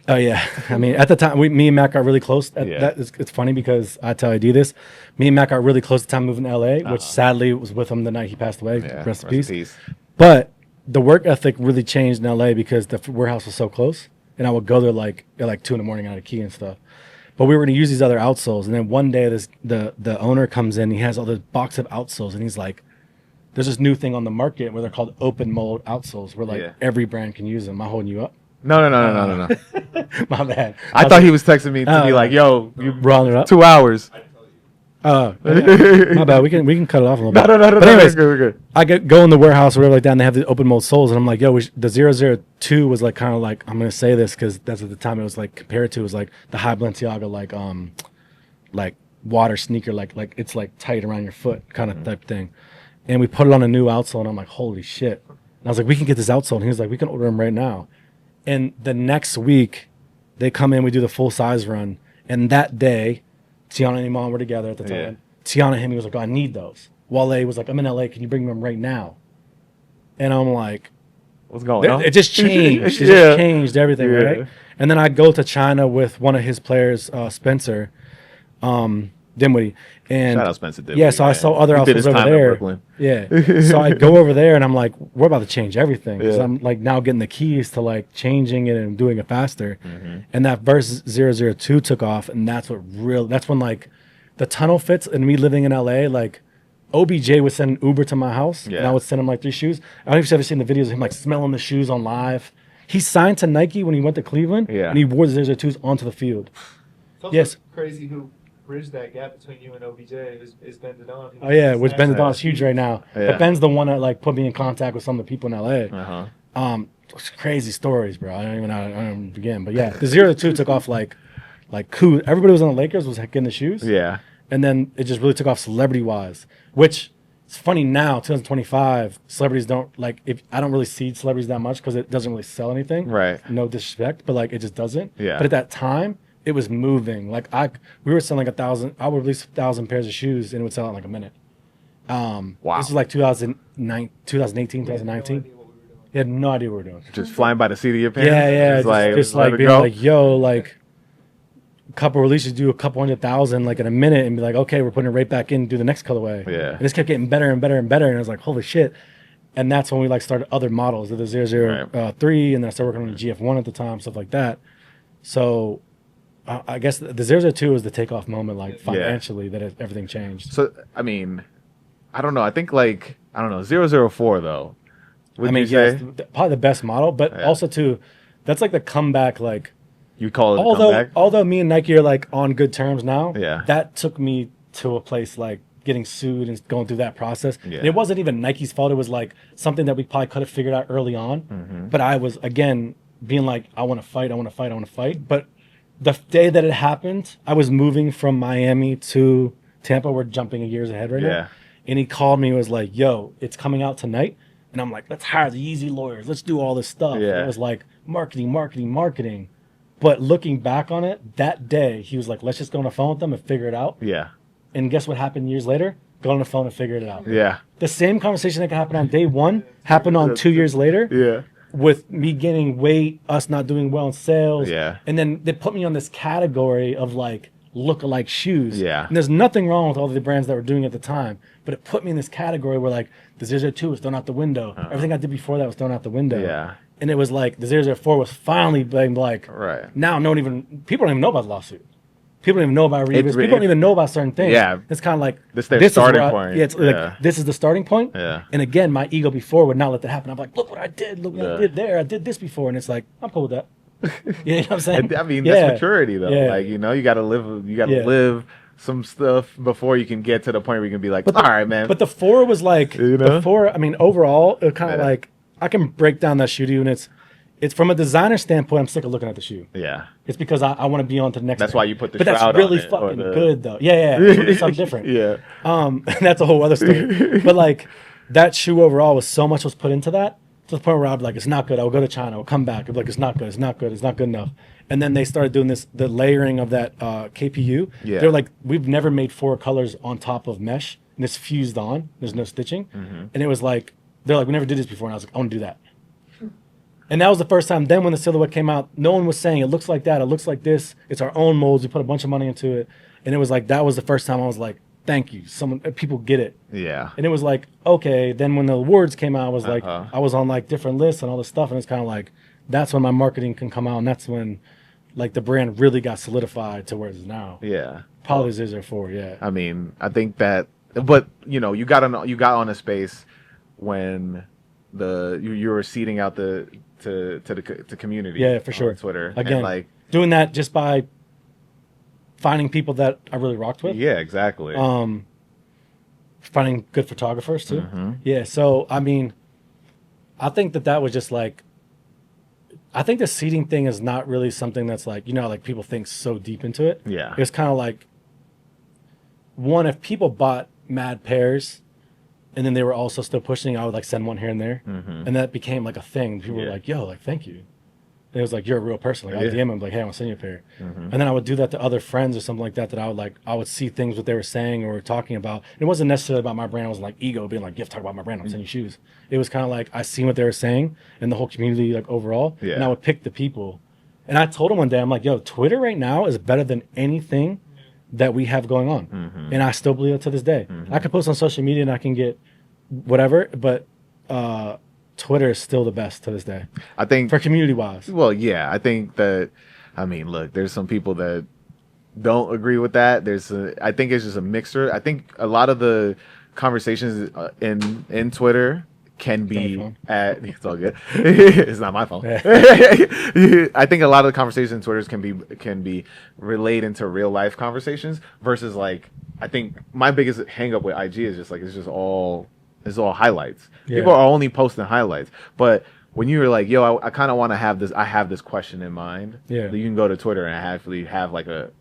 Oh yeah. I mean, at the time, me and Matt got really close. It's funny because I tell you this. Me and Matt got really close at the time moving to LA, which sadly was with him the night he passed away. Yeah, rest in peace. But the work ethic really changed in LA because the warehouse was so close. And I would go there like at like 2 a.m. and I had a key and stuff. But we were going to use these other outsoles. And then one day the owner comes in. He has all this box of outsoles. And he's like, there's this new thing on the market where they're called open mold outsoles where like every brand can use them. Am I holding you up? No. My bad. I thought he was texting me to be like, "Yo, you rolling it up. 2 hours." My bad. We can cut it off a little bit. No. But anyways, We're good. I go in the warehouse or whatever like that, and they have the open mold soles, and I'm like, yo, the 002 was like kind of like, I'm gonna say this because that's at the time it was like compared to, it was like the high Balenciaga like water sneaker, like it's like tight around your foot kind of type thing. And we put it on a new outsole, and I'm like, holy shit. And I was like, we can get this outsole, and he was like, we can order them right now. And the next week, they come in, we do the full size run, and that day, Tiana and Iman were together at the time. Yeah. Tiana hit me, was like, oh, I need those. Wale was like, I'm in LA, can you bring them right now? And I'm like, What's going on? it just changed. It just changed everything, right? And then I go to China with one of his players, Spencer Dinwiddie. And Shout out Spencer Dinwiddie. yeah, so I saw other He did outfits his over time in there. Brooklyn. Yeah. So I go over there and I'm like, we're about to change everything. Because Yeah. I'm like now getting the keys to like changing it and doing it faster. Mm-hmm. And that verse 002 took off, and that's when like the tunnel fits, and me living in LA, like OBJ would send an Uber to my house, and Yeah. I would send him like 3 shoes. I don't know if you've ever seen the videos of him like smelling the shoes on live. He signed to Nike when he went to Cleveland, Yeah. and he wore the 002s onto the field. It's also Yes. crazy who bridged that gap between you and OBJ is Ben Dodon. Oh yeah, which Ben Dodon is huge right now. Yeah. But Ben's the one that like put me in contact with some of the people in LA. Uh-huh. It's crazy stories, bro. I don't even know how to begin. But yeah, the 002 took off like cool. Everybody was on the Lakers was getting the shoes. Yeah. And then it just really took off celebrity wise, which it's funny now, 2025, celebrities don't like, if I don't really see celebrities that much because it doesn't really sell anything. Right. No disrespect, but like it just doesn't. Yeah. But at that time, it was moving. Like we were selling 1,000, I would release 1,000 pairs of shoes and it would sell in like a minute. Wow. This was like 2018, 2019. You had no idea what we were doing. Just flying by the seat of your pants. Yeah. Just like let it being go. like, yo, like a couple releases, do a couple 100,000 like in a minute and be like, okay, we're putting it right back in, do the next colorway. Yeah. And this kept getting better and better and better. And I was like, holy shit. And that's when we like started other models, the 003, and then I started working on the GF1 at the time, stuff like that. So I guess the 002 was the takeoff moment, like financially, that everything changed. So, I mean, I don't know. I think like, I don't know, 004 though. Would you say? Probably the best model, but also too, that's like the comeback, like, You call it a comeback? although me and Nike are like on good terms now, Yeah. that took me to a place like getting sued and going through that process. Yeah. And it wasn't even Nike's fault. It was like something that we probably could have figured out early on. Mm-hmm. But I was, again, being like, I want to fight. But the day that it happened, I was moving from Miami to Tampa. We're jumping years ahead right Yeah. now. And he called me and was like, yo, it's coming out tonight. And I'm like, let's hire the Yeezy lawyers. Let's do all this stuff. Yeah. And it was like marketing. But looking back on it, that day, he was like, let's just go on the phone with them and figure it out. Yeah. And guess what happened years later? Got on the phone and figured it out. Yeah. The same conversation that could happen on day one happened on 2 years later Yeah. with me gaining weight, us not doing well in sales. Yeah. And then they put me on this category of like look-alike shoes. Yeah. And there's nothing wrong with all the brands that were doing at the time, but it put me in this category where like the 002 was thrown out the window. Everything I did before that was thrown out the window. Yeah. And it was like the 004 was finally being like, Right. now people don't even know about the lawsuit. People don't even know about Revis. People don't even know about certain things. Yeah. It's kind of like This is their is starting where point. Yeah, it's like this is the starting point. Yeah. And again, my ego before would not let that happen. I'm like, look what I did. Look what I did there. I did this before, and it's like I'm cool with that. You know what I'm saying? I mean, that's maturity though. Yeah. Like, you know, you got to live some stuff before you can get to the point where you can be like, all right, man. But the 4 was like You know? the 4. I mean, overall, it kind of like I can break down that shoe to you, and it's from a designer standpoint. I'm sick of looking at the shoe. Yeah. It's because I want to be on to the next. That's thing. why you put the But that's shroud really on it, or fucking the- good though. Yeah. It's something different. Yeah. That's a whole other story. But like that shoe overall was so much was put into that to the point where I'd be like, it's not good. I'll go to China. I'll come back. I'd be like, it's not good. It's not good enough. And then they started doing the layering of that KPU. Yeah. They're like, we've never made 4 colors on top of mesh, and it's fused on. There's no stitching. Mm-hmm. And it was like, they're like, we never did this before. And I was like, I want to do that. And that was the first time. Then when the silhouette came out, no one was saying it looks like that. It looks like this. It's our own molds. We put a bunch of money into it. And it was like, that was the first time I was like, thank you. People get it. Yeah. And it was like, okay. Then when the awards came out, I was like, Uh-huh. I was on like different lists and all this stuff. And it's kind of like, that's when my marketing can come out. And that's when like the brand really got solidified to where it is now. Yeah. Probably 004, yeah. I mean, I think that, but you got on a space when you were seeding out the to community. Yeah, for sure. On Twitter. Again, And like doing that just by finding people that I really rocked with. yeah, exactly. Finding good photographers too. Mm-hmm. Yeah. So I mean, I think that was just like, I think the seating thing is not really something that's like, like people think so deep into it. Yeah. It's kind of like, one, if people bought mad pairs and then they were also still pushing, I would like send one here and there. Mm-hmm. And that became like a thing. People were like, yo, like, thank you. And it was like, you're a real person. Like, I DM them like, hey, I want to send you a pair. Mm-hmm. And then I would do that to other friends or something like that, I would see things what they were saying or talking about. And it wasn't necessarily about my brand. It wasn't like ego being like, talk about my brand, I'm sending you shoes. It was kind of like, I seen what they were saying and the whole community like overall. Yeah. And I would pick the people. And I told them one day, I'm like, yo, Twitter right now is better than anything that we have going on. Mm-hmm. And I still believe it to this day. Mm-hmm. I can post on social media and I can get whatever, but Twitter is still the best to this day. I think For community wise. well, yeah, I think that look, there's some people that don't agree with that. I think it's just a mixture. I think a lot of the conversations in Twitter can be it's all good. It's not my phone. I think a lot of the conversations in Twitter can be relayed into real life conversations versus like, I think my biggest hang up with IG is just like, it's all highlights. Yeah. People are only posting highlights. But when you were like, yo, I kind of want to have this, I have this question in mind. Yeah. You can go to Twitter and actually have like a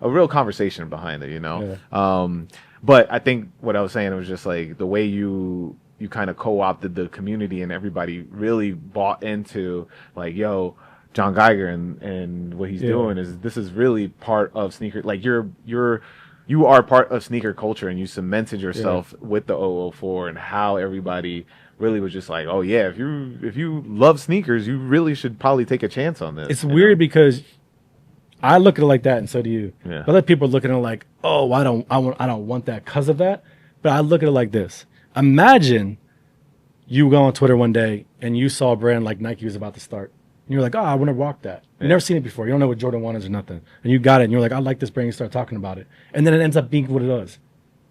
real conversation behind it, Yeah. But I think what I was saying was just like the way you kind of co-opted the community and everybody really bought into like, yo, John Geiger and what he's doing this is really part of sneaker. Like you are part of sneaker culture and you cemented yourself with the 004 and how everybody really was just like, oh yeah, if you love sneakers, you really should probably take a chance on this. It's weird because I look at it like that, and so do you. Yeah. Other people are looking at it like, oh, I don't want that because of that. But I look at it like this: imagine you go on Twitter one day and you saw a brand like Nike was about to start, and you're like, oh, I want to rock that. You've never seen it before. You don't know what Jordan 1 is or nothing, and you got it, and you're like, I like this brand. You start talking about it, and then it ends up being what it does.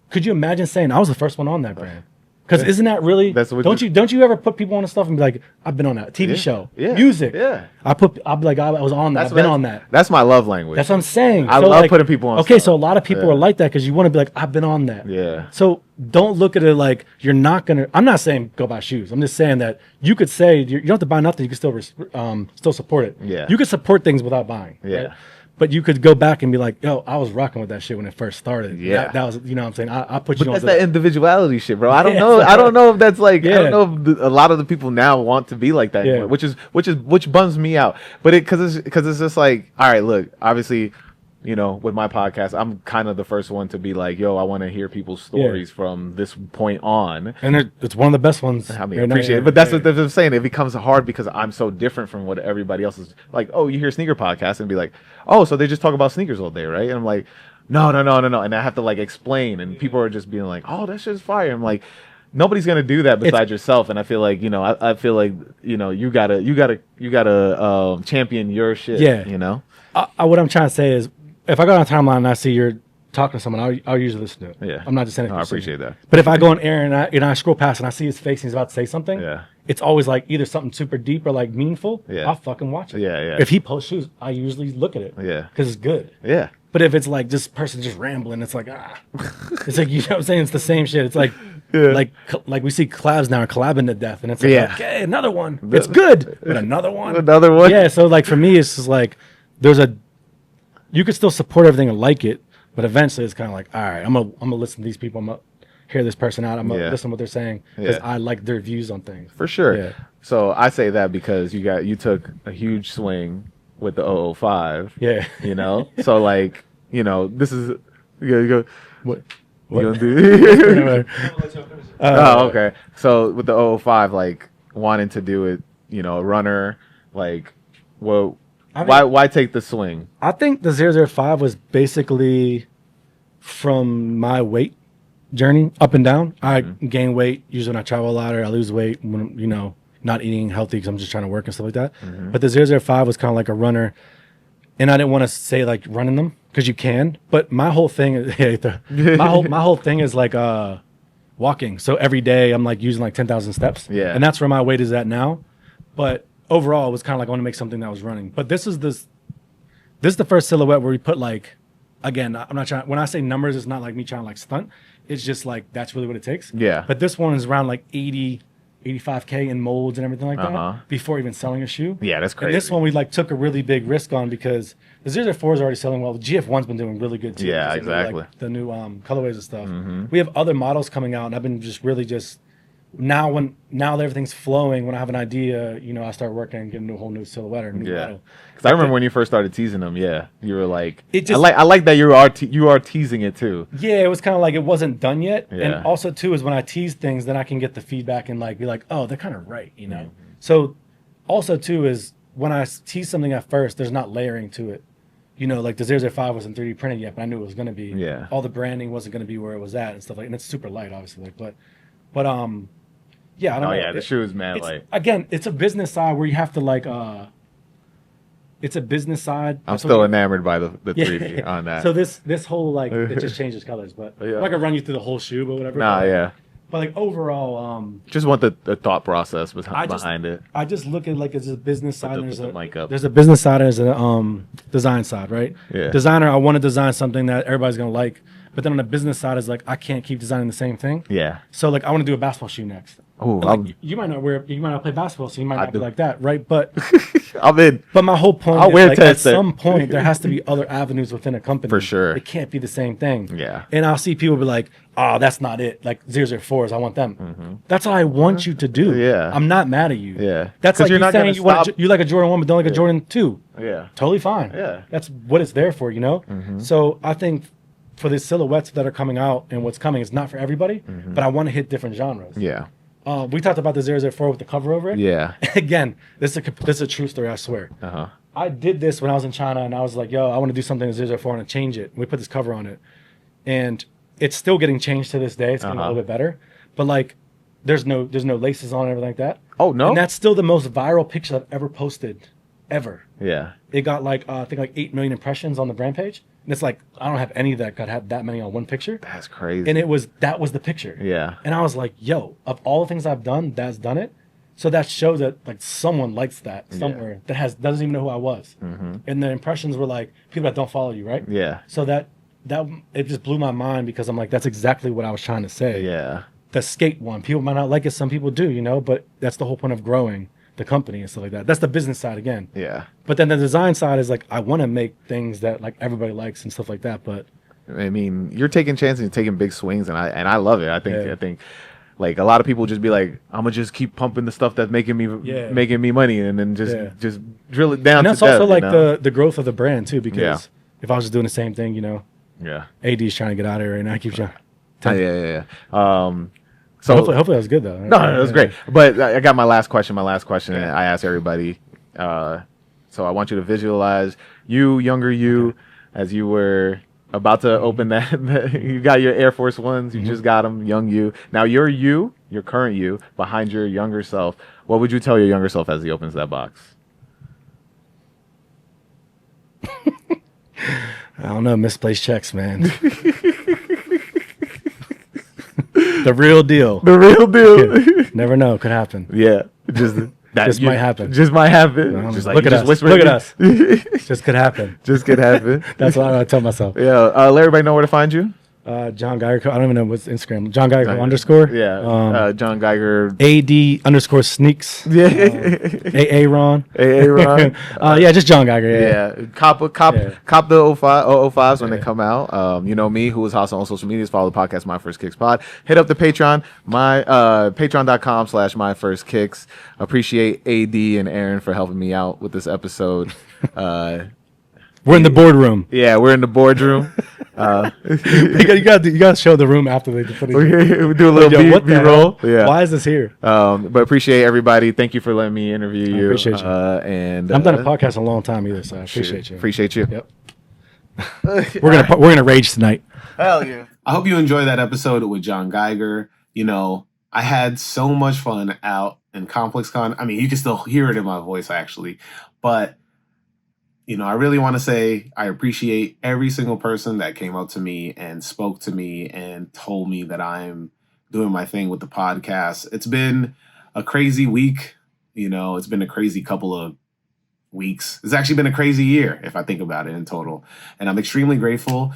Could you imagine saying I was the first one on that brand? Because isn't that really? Don't you ever put people on the stuff and be like, I've been on that TV show, music. Yeah, I'll be like, I was on that. I've been on that. That's my love language. That's what I'm saying. I love putting people on. Okay, stuff. so a lot of people are like that because you want to be like, I've been on that. Yeah. So don't look at it like you're not gonna. I'm not saying go buy shoes. I'm just saying that you could say you don't have to buy nothing. You can still support it. Yeah. You could support things without buying. Yeah. Right? But you could go back and be like, yo, I was rocking with that shit when it first started. Yeah. That was, you know what I'm saying? I put you on That's that. that individuality shit, bro. I don't know. I don't know if that's like. I don't know if a lot of the people now want to be like that, anymore, which bums me out. But because it's just like, all right, look, obviously, with my podcast, I'm kind of the first one to be like, yo, I want to hear people's stories from this point on. And it's one of the best ones. I mean, appreciate it. But that's what I'm saying. It becomes hard because I'm so different from what everybody else is. Like, oh, you hear sneaker podcasts and be like, oh, so they just talk about sneakers all day, right? And I'm like, no. And I have to like explain. And people are just being like, oh, that shit's fire. I'm like, nobody's gonna do that besides yourself. And I feel like, I feel like, you gotta champion your shit. Yeah. What I'm trying to say is, if I go on a timeline and I see you're talking to someone, I'll usually listen to it. Yeah. I'm not just saying it. I appreciate that. But if I go on air and I scroll past and I see his face and he's about to say something, Yeah. it's always like either something super deep or like meaningful. Yeah. I'll fucking watch it. Yeah. If he posts shoes, I usually look at it. Yeah. Because it's good. Yeah. But if it's like this person just rambling, it's like, it's like, you know what I'm saying? It's the same shit. It's like, like we see collabs now collabing to death. And it's like, okay, another one. It's good. But another one. Another one. Yeah. So like for me, it's just like, you could still support everything and like it, but eventually it's kind of like, all right, I'm gonna listen to these people. I'm gonna hear this person out. I'm gonna listen to what they're saying because I like their views on things. For sure. Yeah. So I say that because you took a huge swing with the 005. Yeah. So like, this is you go. What? You gonna do? Oh, okay. So with the 005, like wanting to do it, a runner, like, well. Why take the swing? I think the 005 was basically from my weight journey up and down. I gain weight usually when I travel a lot, or I lose weight when not eating healthy because I'm just trying to work and stuff like that. But the 005 was kind of like a runner, and I didn't want to say like running them because you can. But my whole thing is my whole thing is like walking. So every day I'm like using like 10,000 steps. Yeah. And that's where my weight is at now. But overall, it was kind of like I want to make something that was running. But this is the first silhouette where we put like, again, I'm not trying, when I say numbers, it's not like me trying to like stunt. It's just like, that's really what it takes. Yeah. But this one is around like 80, 85K in molds and everything like Uh-huh. that before even selling a shoe. Yeah, that's crazy. And this one we like took a really big risk on because the 004 is already selling well. The GF1's been doing really good too. Yeah, because of the, exactly. like, the new colorways and stuff. We have other models coming out, and I've been just really just now that everything's flowing. When I have an idea, you know, I start working and getting a whole new silhouette or a new Yeah. model. Because I remember when you first started teasing them, yeah, you were like, It just- I like that you are teasing it too. Yeah, it was kind of like it wasn't done yet. Yeah. And also too is when I tease things, then I can get the feedback and like be like, oh, they're kind of right, you know. So also too is when I tease something at first, there's not layering to it. You know, like the 005 wasn't 3D printed yet, but I knew it was going to be. Yeah. All the branding wasn't going to be where it was at and stuff like. And it's super light, obviously. Like, but yeah, I don't Oh know. yeah, the shoe is mad It's, light. again, it's a business side where you have to like. It's a business side. I'm That's still what- enamored by the 3D on that. So this whole like it just changes colors, but Yeah. I'm not gonna run you through the whole shoe, but whatever. Nah, yeah. But like overall, Just want the thought process I just- behind it. I just look at like as a business side. the- And put the mic up. there's a business side and there's a design side, right? Yeah. Designer, I want to design something that everybody's gonna like, but then on the business side is like I can't keep designing the same thing. Yeah. So like I want to do a basketball shoe next. Oh, Like, you might not play basketball, so you might I not be do. like that, right? But I'm in. But my whole point I'll is wear like, at tester. some point there has to be other avenues within a company. For sure. It can't be the same thing. Yeah. And I'll see people be like, oh, that's not it. Like 004s, I want them. That's what I want you to do. Yeah. I'm not mad at you. Yeah. That's 'Cause like you're you not saying gonna stop- you like a Jordan 1 but don't like a Jordan 2. Yeah. Totally fine. Yeah. That's what it's there for, you know? So I think for the silhouettes that are coming out and what's coming, it's not for everybody, but I want to hit different genres. Yeah. We talked about the 004 with the cover over it. Yeah. Again, this is a true story, I swear. Uh-huh. I did this when I was in China, and I was like, yo, I want to do something with 004 and change it. We put this cover on it. And it's still getting changed to this day. It's getting a little bit better. But like, there's no laces on it or anything like that. Oh, no? And that's still the most viral picture I've ever posted, ever. Yeah. It got like, I think like 8 million impressions on the brand have And it's like, I don't have any that had that many on one picture. That's crazy. And that was the picture. Yeah. And I was like, yo, of all the things I've done, that's done it. So that shows that like someone likes that somewhere that doesn't even know who I was. And the impressions were like people that don't follow you, right? Yeah. So that it just blew my mind because I'm like, that's exactly what I was trying to say. Yeah. The skate one, people might not like it, some people do, you know, but that's the whole point of growing the company and stuff like that. That's the business side again. Yeah. But then the design side is like, I want to make things that like everybody likes and stuff like that. But I mean, you're taking chances and taking big swings, and I love it. I Yeah. think like a lot of people just be like, I'm gonna just keep pumping the stuff that's making me money, and then just drill it down. and that's to also death, like you know? the growth of the brand too, because Yeah. if I was just doing the same thing, you know, yeah. AD's trying to get out of here right now. He keeps trying. Yeah. So So hopefully that was good though. no, it was great. But I got my last question. And Yeah. I asked everybody. So I want you to visualize younger you, as you were about to open that. You got your Air Force Ones. You just got them, young you. Now your current you, behind your younger self. What would you tell your younger self as he opens that box? I don't know, misplaced checks, man. The real deal. The real deal. Never know, could happen. Yeah, that Just might happen. Just might happen. Um, Just like look you at just us. whispered Look it. at us. Just could happen. Just could happen. That's what I tell myself. Yeah. Let everybody know where to find you. John Geiger. I don't even know what's Instagram. John Geiger underscore. Yeah. John Geiger. AD underscore sneaks. Yeah. AA Ron. AA Ron. Yeah, just John Geiger. Yeah. Yeah, cop Yeah. the 05s when they come out. You know me, who is also on social medias. Follow the podcast, My First Kicks Pod. Hit up the Patreon, patreon.com/My First Kicks. Appreciate AD and Aaron for helping me out with this episode. We're in the boardroom. Yeah, we're in the boardroom. you got to show the room after they put it. We do a little What the B-roll. hell? Yeah. Why is this here? But appreciate everybody. Thank you for letting me interview you. appreciate you. And I've done a podcast a long time either, so I appreciate you. Appreciate you. Yep. We're gonna rage tonight. Hell yeah. I hope you enjoyed that episode with John Geiger. You know, I had so much fun out in ComplexCon. I mean, you can still hear it in my voice, actually. But, you know, I really want to say I appreciate every single person that came up to me and spoke to me and told me that I'm doing my thing with the podcast. It's been a crazy week. It's been a crazy couple of weeks. It's actually been a crazy year if I think about it in total. And I'm extremely grateful.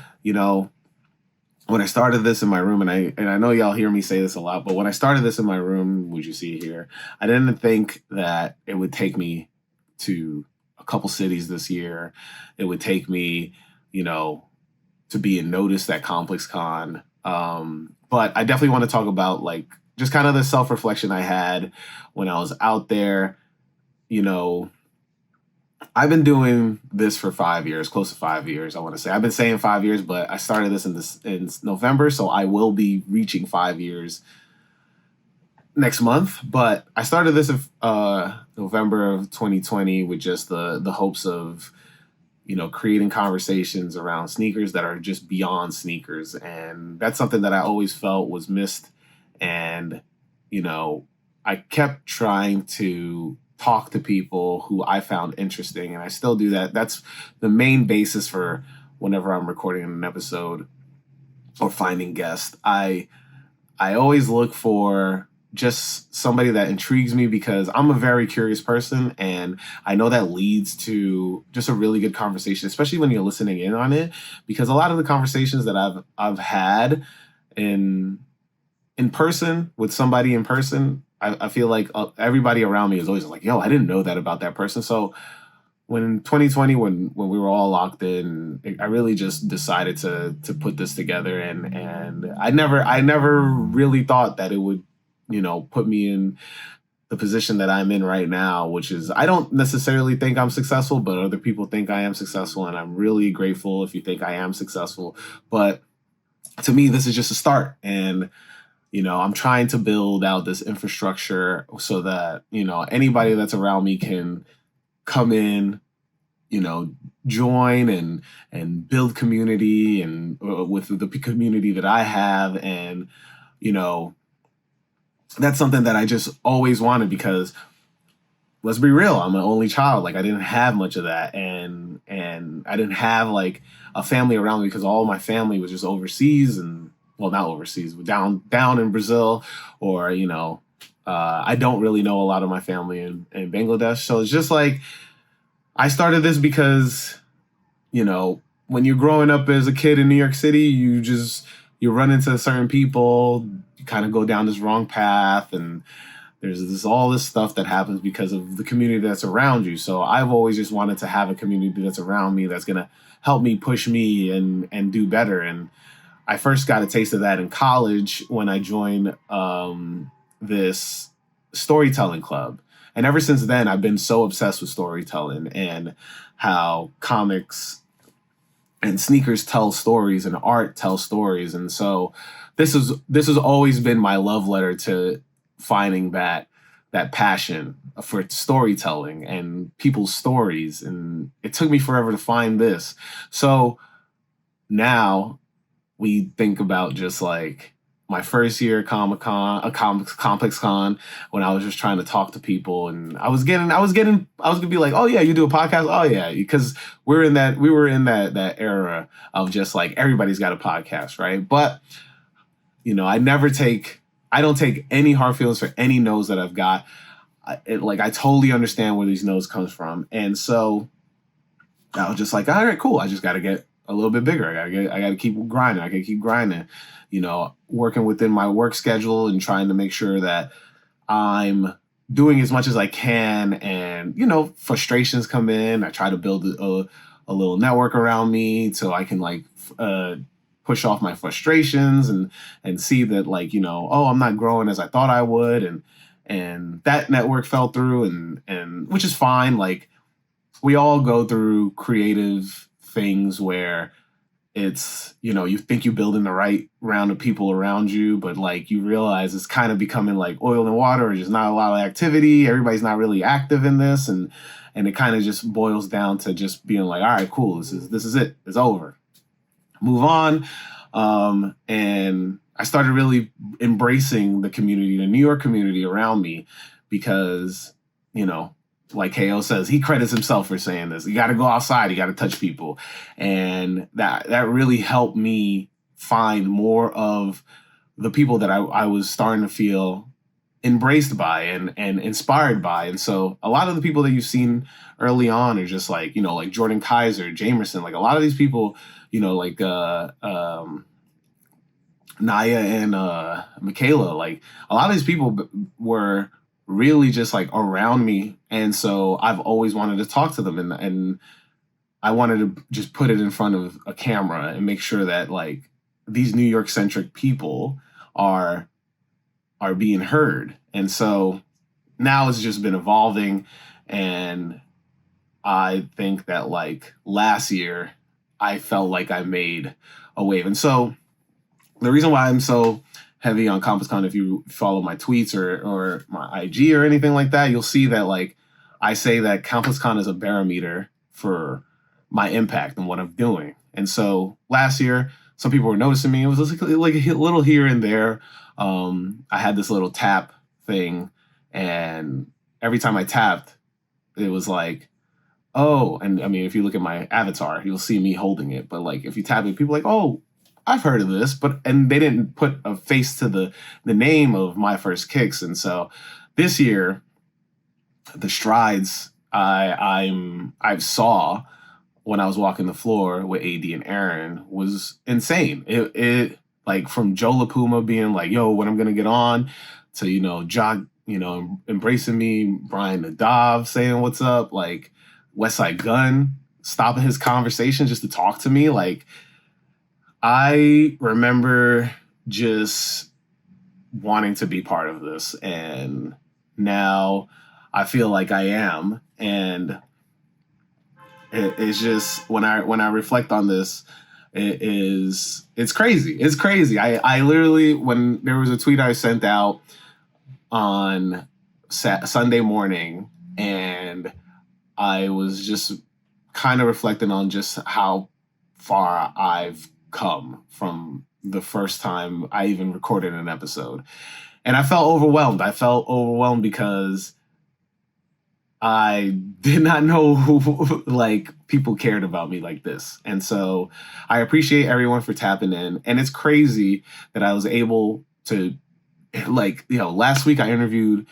When I started this in my room, and I know y'all hear me say this a lot, but when I started this in my room, which you see here, I didn't think that it would take me to a couple cities this year. It would take me, to be noticed at ComplexCon. But I definitely want to talk about like just kind of the self-reflection I had when I was out there. I've been doing this for 5 years, close to 5 years, I want to say. I've been saying 5 years, but I started this in November, so I will be reaching 5 years next month. But I started this in November of 2020 with just the hopes of, creating conversations around sneakers that are just beyond sneakers. And that's something that I always felt was missed. And, I kept trying to talk to people who I found interesting, and I still do that. That's the main basis for whenever I'm recording an episode or finding guests. I always look for just somebody that intrigues me because I'm a very curious person, and I know that leads to just a really good conversation, especially when you're listening in on it, because a lot of the conversations that I've had in person with somebody in person, I feel like everybody around me is always like, yo, I didn't know that about that person. So when in 2020, when we were all locked in, I really just decided to put this together. And I never really thought that it would, put me in the position that I'm in right now, which is, I don't necessarily think I'm successful, but other people think I am successful. And I'm really grateful if you think I am successful. But to me, this is just a start. And I'm trying to build out this infrastructure so that, anybody that's around me can come in, join and build community and with the community that I have. And, that's something that I just always wanted because let's be real, I'm an only child. Like I didn't have much of that. And I didn't have like a family around me because all my family was just overseas and, well, not overseas, but down in Brazil, or, I don't really know a lot of my family in Bangladesh. So it's just like, I started this because, when you're growing up as a kid in New York City, you run into certain people, you kind of go down this wrong path, and there's all this stuff that happens because of the community that's around you. So I've always just wanted to have a community that's around me that's going to help me, push me, and do better. And I first got a taste of that in college when I joined this storytelling club. And ever since then, I've been so obsessed with storytelling and how comics and sneakers tell stories and art tells stories. And so this has always been my love letter to finding that passion for storytelling and people's stories. And it took me forever to find this. So now we think about just like my first year at ComplexCon, when I was just trying to talk to people, and I was gonna be like, oh yeah, you do a podcast? Oh yeah, because we were in that era of just like everybody's got a podcast, right? But I don't take any hard feelings for any no's that I've got. I totally understand where these no's comes from, and so I was just like, all right, cool. I just got to get a little bit bigger. I got to keep grinding. I got to keep grinding, working within my work schedule and trying to make sure that I'm doing as much as I can. And, frustrations come in. I try to build a little network around me so I can push off my frustrations and see that oh, I'm not growing as I thought I would. And that network fell through and which is fine. Like we all go through creative things where it's, you think you're building the right round of people around you, but you realize it's kind of becoming like oil and water, or just not a lot of activity. Everybody's not really active in this. And it kind of just boils down to just being like, all right, cool. This is it. It's over. Move on. And I started really embracing the community, the New York community around me, because, like KO says, he credits himself for saying this. You got to go outside. You got to touch people. And that really helped me find more of the people that I was starting to feel embraced by and inspired by. And so a lot of the people that you've seen early on are just like, like Jordan Kaiser, Jamerson, like a lot of these people, like Naya and Michaela, like a lot of these people were really just like around me. And so I've always wanted to talk to them, and I wanted to just put it in front of a camera and make sure that like these New York centric people are being heard. And so now it's just been evolving. And I think that like last year I felt like I made a wave. And so the reason why I'm so heavy on ComplexCon, if you follow my tweets or my IG or anything like that, you'll see that like I say that ComplexCon is a barometer for my impact and what I'm doing. And so last year, some people were noticing me. It was like a little here and there. I had this little tap thing, and every time I tapped, it was like, oh, and I mean, if you look at my avatar, you'll see me holding it. But like, if you tap it, people are like, oh, I've heard of this, and they didn't put a face to the name of My First Kicks. And so this year, the strides I saw when I was walking the floor with AD and Aaron was insane. It like from Joe LaPuma being like, yo, when I'm gonna get on, to John, embracing me, Brian Nadav saying what's up, like Westside Gunn stopping his conversation just to talk to me. Like, I remember just wanting to be part of this, and now I feel like I am. And it's just when I reflect on this, it's crazy. It's crazy. I literally, when there was a tweet I sent out on Sunday morning, and I was just kind of reflecting on just how far I've come from the first time I even recorded an episode. And I felt overwhelmed. I felt overwhelmed because I did not know like people cared about me like this. And so I appreciate everyone for tapping in. And it's crazy that I was able to, like, last week I interviewed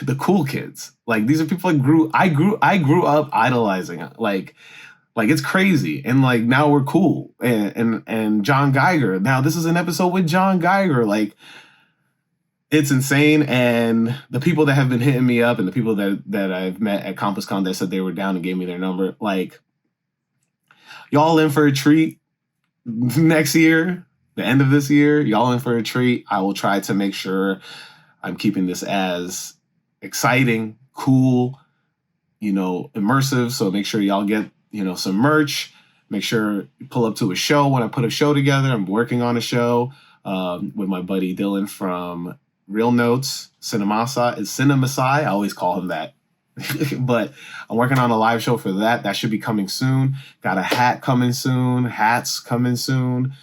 the cool kids. Like, these are people I grew up idolizing. Like it's crazy. And like now we're cool. And John Geiger. Now this is an episode with John Geiger. Like, it's insane. And the people that have been hitting me up and the people that I've met at ComplexCon that said they were down and gave me their number, like, y'all in for a treat next year, the end of this year, y'all in for a treat. I will try to make sure I'm keeping this as exciting, cool, immersive. So make sure y'all get, some merch. Make sure you pull up to a show when I put a show together. I'm working on a show with my buddy Dylan from Real Notes, Cinemasai. I always call him that. But I'm working on a live show for that. That should be coming soon. Got a hat coming soon. Hats coming soon.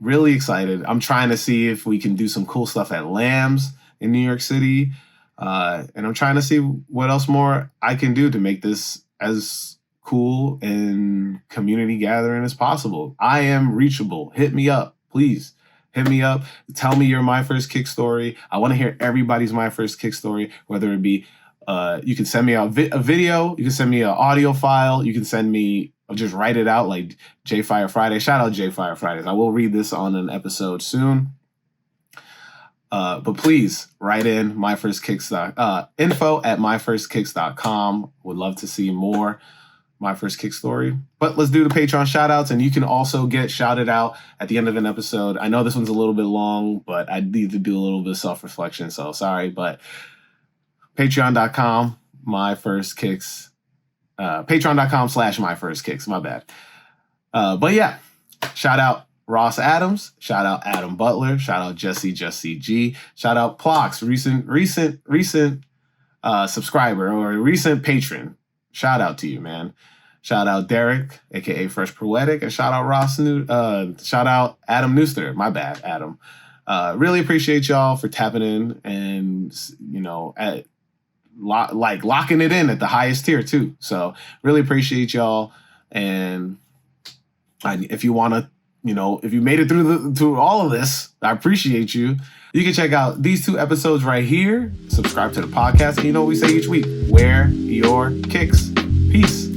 Really excited. I'm trying to see if we can do some cool stuff at Lambs in New York City. And I'm trying to see what else more I can do to make this as cool and community gathering as possible. I am reachable. Hit me up, please. Hit me up. Tell me your My First Kick story. I want to hear everybody's My First Kick story, whether it be you can send me a video, you can send me an audio file, you can send me, just write it out like J Fire Friday. Shout out J Fire Fridays. I will read this on an episode soon. But please write in info at myfirstkicks.com. Would love to see more My First Kick story. But let's do the Patreon shout outs, and you can also get shouted out at the end of an episode. I know this one's a little bit long, but I need to do a little bit of self-reflection, so sorry. But patreon.com, My First Kicks. Patreon.com/My First Kicks, my bad. But yeah, shout out Ross Adams, shout out Adam Butler, shout out Jesse G, shout out Plox, recent subscriber or recent patron. Shout out to you, man. Shout out Derek, aka Fresh Poetic, and shout out shout out Adam Newster. My bad, Adam. Really appreciate y'all for tapping in and locking it in at the highest tier too. So really appreciate y'all. And if you want to if you made it through all of this, I appreciate you. You can check out these 2 episodes right here. Subscribe to the podcast. And you know what we say each week? Wear your kicks. Peace.